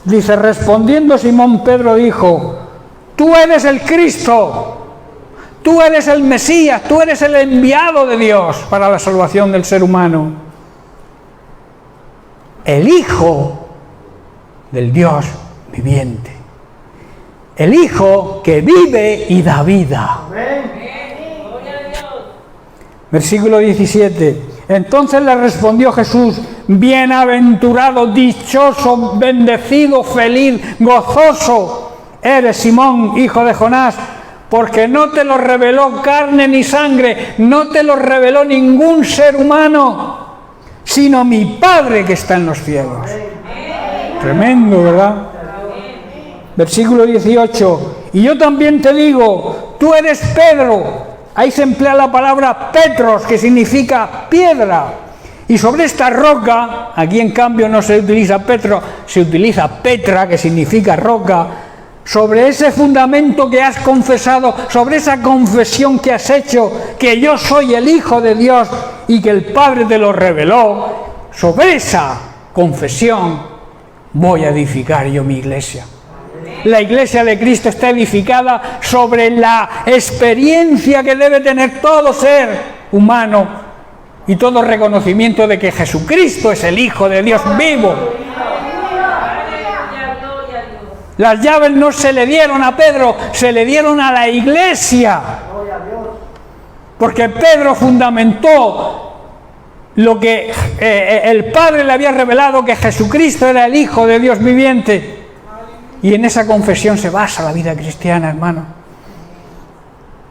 Dice: respondiendo Simón Pedro dijo: tú eres el Cristo, tú eres el Mesías, tú eres el enviado de Dios para la salvación del ser humano, el Hijo del Dios viviente, el Hijo que vive y da vida. Versículo 17. Entonces le respondió Jesús: bienaventurado, dichoso, bendecido, feliz, gozoso eres, Simón, hijo de Jonás, porque no te lo reveló carne ni sangre, no te lo reveló ningún ser humano, sino mi Padre que está en los cielos. Tremendo, ¿verdad? Versículo 18. Y yo también te digo, tú eres Pedro. Ahí se emplea la palabra Petros, que significa piedra. Y sobre esta roca, aquí en cambio no se utiliza Petro, se utiliza Petra, que significa roca. Sobre ese fundamento que has confesado, sobre esa confesión que has hecho, que yo soy el Hijo de Dios y que el Padre te lo reveló, sobre esa confesión voy a edificar yo mi iglesia. La iglesia de Cristo está edificada sobre la experiencia que debe tener todo ser humano y todo reconocimiento de que Jesucristo es el Hijo de Dios vivo. Las llaves no se le dieron a Pedro, se le dieron a la iglesia. Porque Pedro fundamentó lo que el Padre le había revelado, que Jesucristo era el Hijo de Dios viviente. Y en esa confesión se basa la vida cristiana, hermano.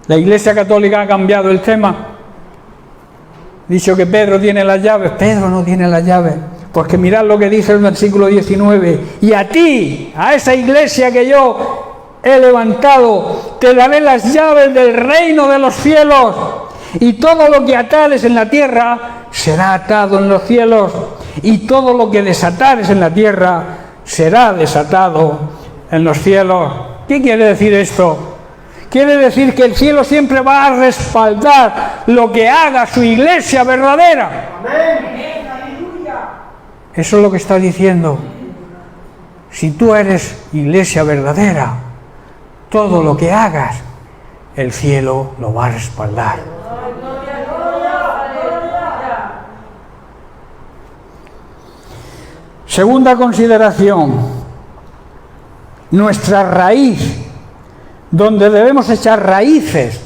La Iglesia Católica ha cambiado el tema. Dicho que Pedro tiene las llaves. Pedro no tiene las llaves. Porque mirad lo que dice el versículo 19. Y a ti, a esa iglesia que yo he levantado, te daré las llaves del reino de los cielos. Y todo lo que atares en la tierra será atado en los cielos. Y todo lo que desatares en la tierra será desatado en los cielos. ¿Qué quiere decir esto? Quiere decir que el cielo siempre va a respaldar lo que haga su iglesia verdadera. Eso es lo que está diciendo. Si tú eres iglesia verdadera, todo lo que hagas, el cielo lo va a respaldar. Segunda consideración, nuestra raíz, donde debemos echar raíces,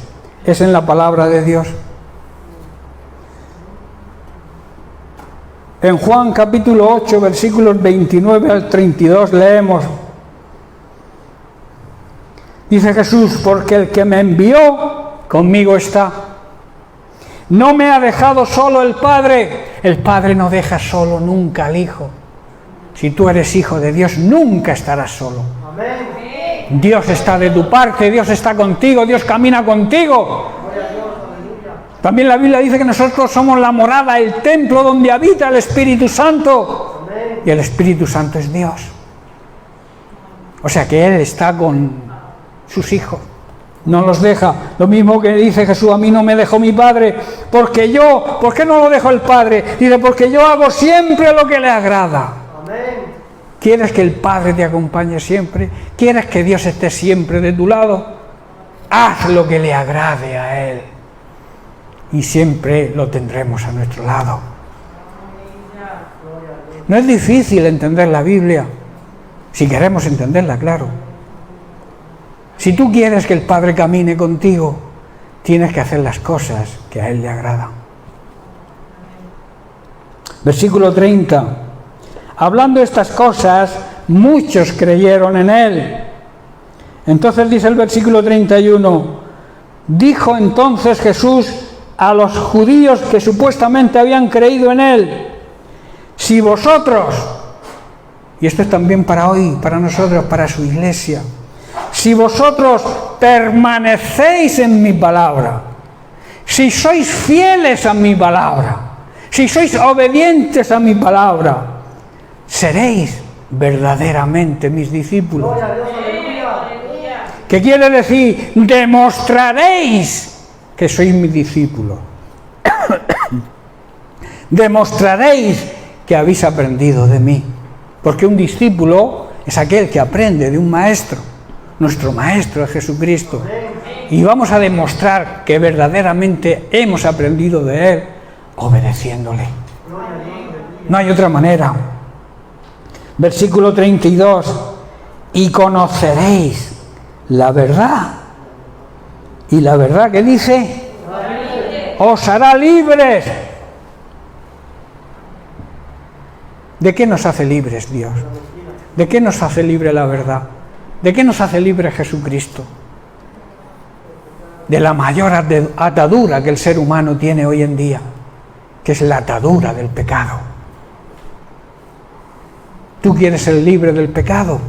es en la palabra de Dios. En Juan capítulo 8, versículos 29 al 32 leemos: dice Jesús: porque el que me envió conmigo está. No me ha dejado solo el Padre no deja solo nunca al Hijo. si tú eres hijo de Dios, nunca estarás solo. Dios está de tu parte, Dios está contigo, Dios camina contigo. También la Biblia dice que nosotros somos la morada, el templo donde habita el Espíritu Santo. Y el Espíritu Santo es Dios. O sea que Él está con sus hijos. No los deja. Lo mismo que dice Jesús, a mí no me dejó mi Padre. ¿Por qué no lo dejó el Padre? Dice, porque yo hago siempre lo que le agrada. ¿Quieres que el Padre te acompañe siempre? ¿Quieres que Dios esté siempre de tu lado? Haz lo que le agrade a Él. Y siempre lo tendremos a nuestro lado. No es difícil entender la Biblia, si queremos entenderla, claro. Si tú quieres que el Padre camine contigo, tienes que hacer las cosas que a Él le agradan. Versículo 30. Hablando estas cosas, muchos creyeron en Él. Entonces dice el versículo 31, dijo entonces Jesús a los judíos que supuestamente habían creído en Él, si vosotros, y esto es también para hoy, para nosotros, para su iglesia, si vosotros permanecéis en mi palabra, si sois fieles a mi palabra, si sois obedientes a mi palabra, seréis verdaderamente mis discípulos. ¿Qué quiere decir? Demostraréis que sois mis discípulos. Demostraréis que habéis aprendido de mí. Porque un discípulo es aquel que aprende de un maestro. Nuestro maestro es Jesucristo. Y vamos a demostrar que verdaderamente hemos aprendido de Él obedeciéndole. No hay otra manera. Versículo 32. Y conoceréis la verdad. Y la verdad que dice, os hará libres. ¿De qué nos hace libres Dios? ¿De qué nos hace libre la verdad? ¿De qué nos hace libre Jesucristo? De la mayor atadura que el ser humano tiene hoy en día, que es la atadura del pecado. ¿Tú quieres ser libre del pecado?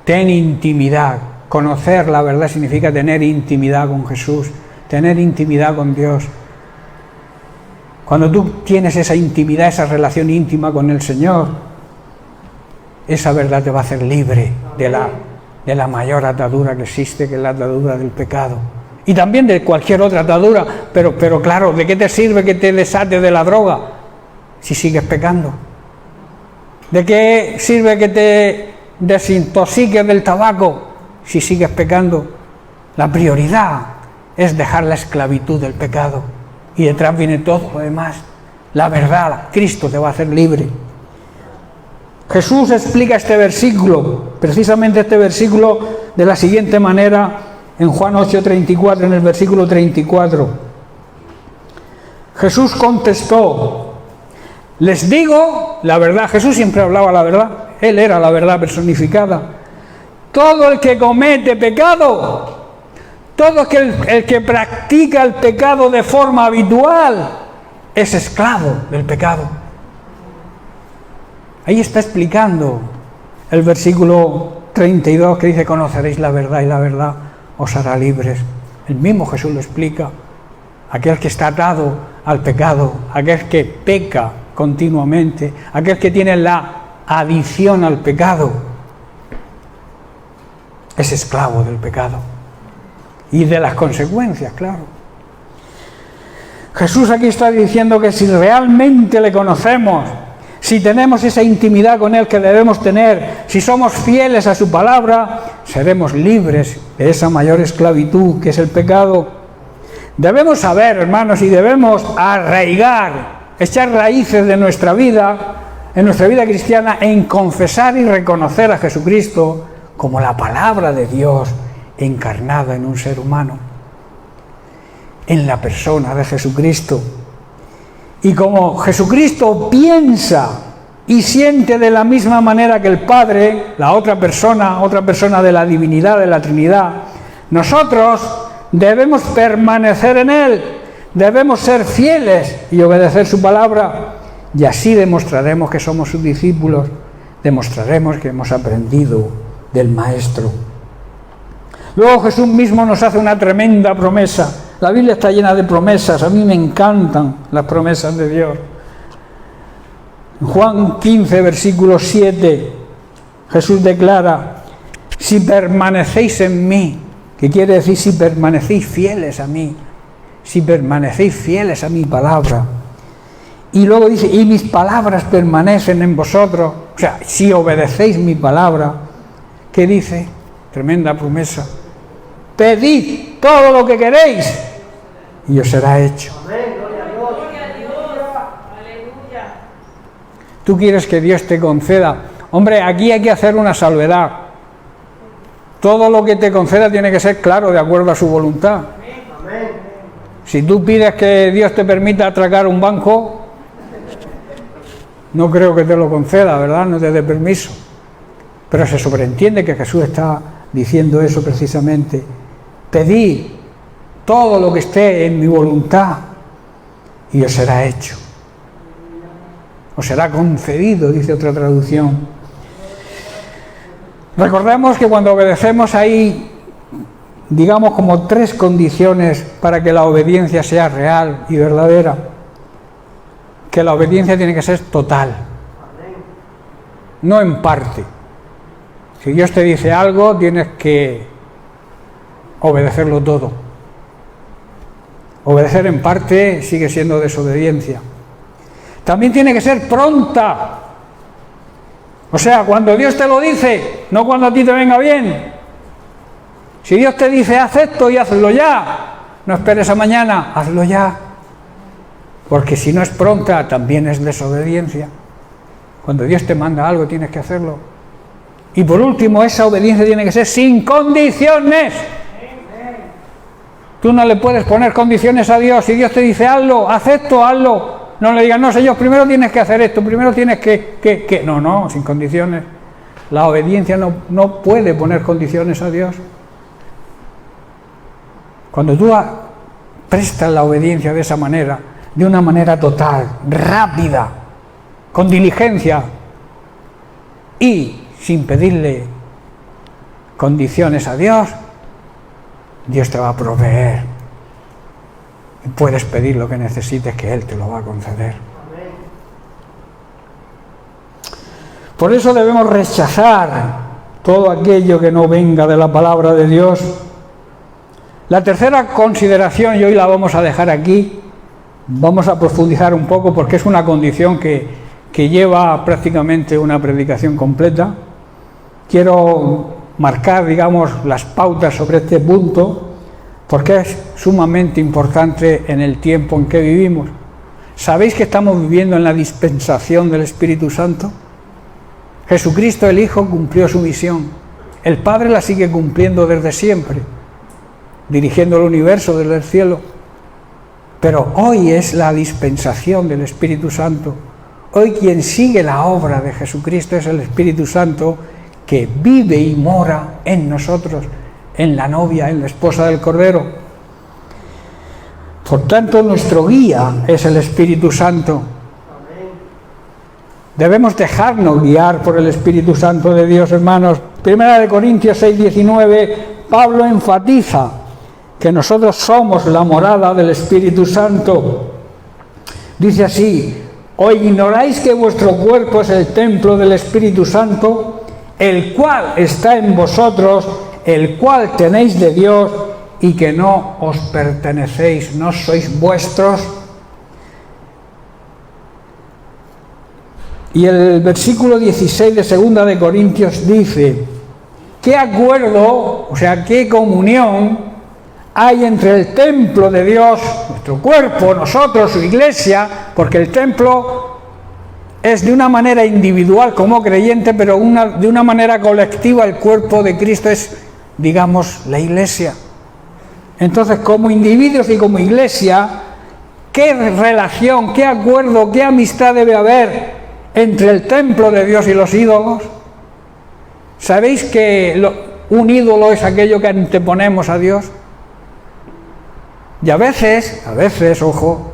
Ten intimidad. Conocer la verdad significa tener intimidad con Jesús, tener intimidad con Dios. Cuando tú tienes esa intimidad, esa relación íntima con el Señor, esa verdad te va a hacer libre de la mayor atadura que existe, que es la atadura del pecado. Y también de cualquier otra atadura, pero claro, ¿de qué te sirve que te desates de la droga si sigues pecando? ¿De qué sirve que te desintoxiques del tabaco si sigues pecando? La prioridad es dejar la esclavitud del pecado y detrás viene todo lo demás. La verdad, Cristo te va a hacer libre. Jesús explica este versículo, precisamente este versículo, de la siguiente manera en Juan 8:34, en el versículo 34. Jesús contestó, les digo la verdad. Jesús siempre hablaba la verdad, Él era la verdad personificada. Todo el que comete pecado, todo el que practica el pecado de forma habitual, es esclavo del pecado. Ahí está explicando el versículo 32 que dice, conoceréis la verdad y la verdad os hará libres. El mismo Jesús lo explica. Aquel que está atado al pecado, aquel que peca continuamente, aquel que tiene la adicción al pecado, es esclavo del pecado y de las consecuencias, claro. Jesús aquí está diciendo que si realmente le conocemos, si tenemos esa intimidad con Él que debemos tener, si somos fieles a su palabra, seremos libres de esa mayor esclavitud que es el pecado. Debemos saber, hermanos, y debemos arraigar, echar raíces de nuestra vida, en nuestra vida cristiana, en confesar y reconocer a Jesucristo como la palabra de Dios encarnada en un ser humano, en la persona de Jesucristo. Y como Jesucristo piensa y siente de la misma manera que el Padre, la otra persona de la divinidad, de la Trinidad, nosotros debemos permanecer en Él, debemos ser fieles y obedecer su palabra, y así demostraremos que somos sus discípulos, demostraremos que hemos aprendido del Maestro. Luego Jesús mismo nos hace una tremenda promesa. La Biblia está llena de promesas, a mí me encantan las promesas de Dios. En Juan 15, versículo 7, Jesús declara: si permanecéis en mí, que quiere decir si permanecéis fieles a mí, si permanecéis fieles a mi palabra. Y luego dice, y mis palabras permanecen en vosotros, o sea, si obedecéis mi palabra, ¿qué dice? Tremenda promesa. Pedid todo lo que queréis y os será hecho. Gloria a Dios. Aleluya. Tú quieres que Dios te conceda. Hombre, aquí hay que hacer una salvedad. Todo lo que te conceda tiene que ser claro, de acuerdo a su voluntad. Si tú pides que Dios te permita atracar un banco, no creo que te lo conceda, ¿verdad? No te dé permiso. Pero se sobreentiende que Jesús está diciendo eso precisamente. Pedid todo lo que esté en mi voluntad y os será hecho. Os será concedido, dice otra traducción. Recordemos que cuando obedecemos hay, digamos, como 3 condiciones para que la obediencia sea real y verdadera. Que la obediencia tiene que ser total, no en parte. Si Dios te dice algo, tienes que obedecerlo todo. Obedecer en parte sigue siendo desobediencia. También tiene que ser pronta. O sea, cuando Dios te lo dice, no cuando a ti te venga bien. Si Dios te dice, haz esto y hazlo ya, no esperes a mañana, hazlo ya. Porque si no es pronta, también es desobediencia. Cuando Dios te manda algo, tienes que hacerlo. Y por último, esa obediencia tiene que ser sin condiciones. Tú no le puedes poner condiciones a Dios. Si Dios te dice, hazlo, haz esto, hazlo. No le digas, no, Señor, primero tienes que hacer esto, primero tienes que... No, sin condiciones. La obediencia no puede poner condiciones a Dios. Cuando tú prestas la obediencia de esa manera, de una manera total, rápida, con diligencia y sin pedirle condiciones a Dios, Dios te va a proveer. Y puedes pedir lo que necesites, que Él te lo va a conceder. Por eso debemos rechazar todo aquello que no venga de la palabra de Dios. La tercera consideración, y hoy la vamos a dejar aquí, vamos a profundizar un poco porque es una condición que lleva prácticamente una predicación completa. Quiero marcar, digamos, las pautas sobre este punto porque es sumamente importante en el tiempo en que vivimos. ¿Sabéis que estamos viviendo en la dispensación del Espíritu Santo? Jesucristo el Hijo cumplió su misión. El Padre la sigue cumpliendo desde siempre, dirigiendo el universo desde el cielo. Pero hoy es la dispensación del Espíritu Santo. Hoy quien sigue la obra de Jesucristo es el Espíritu Santo, que vive y mora en nosotros, en la novia, en la esposa del Cordero. Por tanto, nuestro guía es el Espíritu Santo. Debemos dejarnos guiar por el Espíritu Santo de Dios, hermanos. 1 Corintios 6:19, Pablo enfatiza que nosotros somos la morada del Espíritu Santo. Dice así: ¿o ignoráis que vuestro cuerpo es el templo del Espíritu Santo, el cual está en vosotros, el cual tenéis de Dios, y que no os pertenecéis, no sois vuestros? Y el versículo 16 de 2 de Corintios dice: ¿qué acuerdo, o sea, qué comunión hay entre el templo de Dios, nuestro cuerpo, nosotros, su iglesia? Porque el templo es de una manera individual como creyente, pero de una manera colectiva el cuerpo de Cristo es, digamos, la iglesia. Entonces, como individuos y como iglesia, ¿qué relación, qué acuerdo, qué amistad debe haber entre el templo de Dios y los ídolos? ¿Sabéis que un ídolo es aquello que anteponemos a Dios? Y a veces, ojo,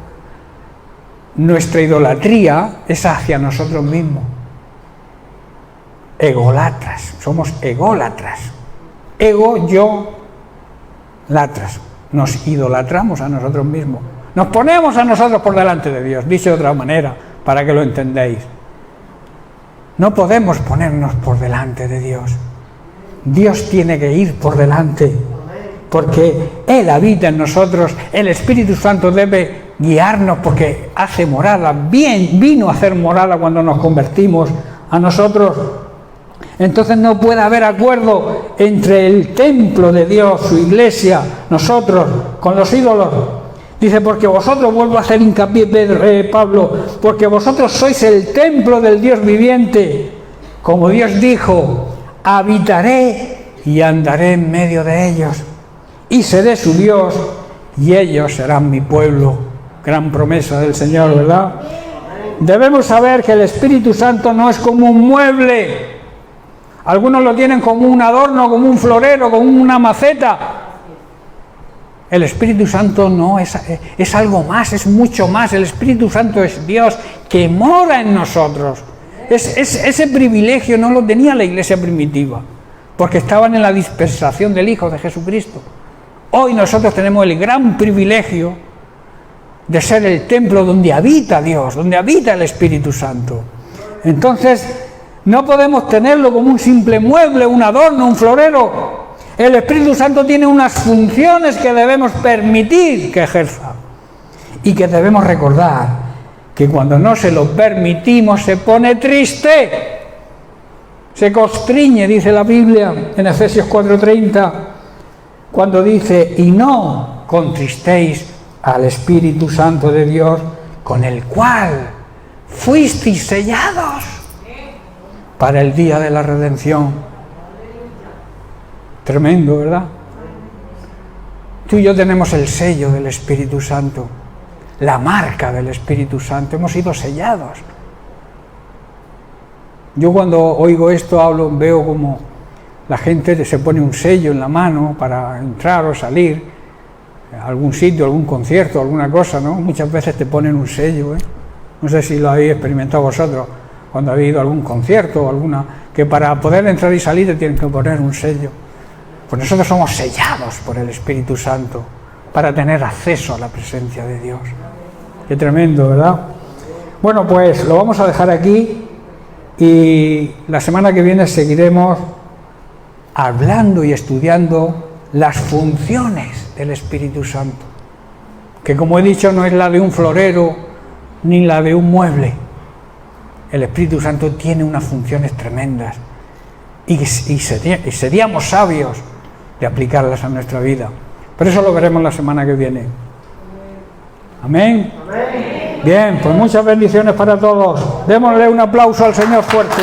nuestra idolatría es hacia nosotros mismos. Egolatras, somos ególatras. Ego, yo, latras. Nos idolatramos a nosotros mismos. Nos ponemos a nosotros por delante de Dios, dicho de otra manera, para que lo entendáis. No podemos ponernos por delante de Dios. Dios tiene que ir por delante, porque Él habita en nosotros. El Espíritu Santo debe guiarnos porque hace morada. Vino a hacer morada cuando nos convertimos a nosotros. Entonces no puede haber acuerdo entre el templo de Dios, su iglesia, nosotros, con los ídolos. Dice, porque vosotros, vuelvo a hacer hincapié Pablo, porque vosotros sois el templo del Dios viviente. Como Dios dijo, habitaré y andaré en medio de ellos, y seré su Dios, y ellos serán mi pueblo. Gran promesa del Señor, ¿verdad? Debemos saber que el Espíritu Santo no es como un mueble. Algunos lo tienen como un adorno, como un florero, como una maceta. El Espíritu Santo no es algo más, es mucho más. El Espíritu Santo es Dios que mora en nosotros. Ese privilegio no lo tenía la iglesia primitiva, porque estaban en la dispensación del Hijo de Jesucristo. Hoy nosotros tenemos el gran privilegio de ser el templo donde habita Dios, donde habita el Espíritu Santo. Entonces, no podemos tenerlo como un simple mueble, un adorno, un florero. El Espíritu Santo tiene unas funciones que debemos permitir que ejerza. Y que debemos recordar que cuando no se lo permitimos se pone triste. Se constriñe, dice la Biblia en Efesios 4:30, cuando dice, y no contristéis al Espíritu Santo de Dios, con el cual fuisteis sellados para el día de la redención. Tremendo, ¿verdad? Tú y yo tenemos el sello del Espíritu Santo, la marca del Espíritu Santo, hemos sido sellados. Yo cuando oigo esto veo como la gente se pone un sello en la mano para entrar o salir a algún sitio, algún concierto, alguna cosa, ¿no? Muchas veces te ponen un sello, ¿eh? No sé si lo habéis experimentado vosotros, cuando habéis ido a algún concierto o que para poder entrar y salir te tienen que poner un sello. Pues nosotros somos sellados por el Espíritu Santo para tener acceso a la presencia de Dios. Qué tremendo, ¿verdad? Bueno, pues lo vamos a dejar aquí y la semana que viene seguiremos hablando y estudiando las funciones del Espíritu Santo, que como he dicho no es la de un florero ni la de un mueble. El Espíritu Santo tiene unas funciones tremendas y seríamos sabios de aplicarlas a nuestra vida. Por eso lo veremos la semana que viene. Amén. Amén. Bien, pues muchas bendiciones para todos. Démosle un aplauso al Señor fuerte.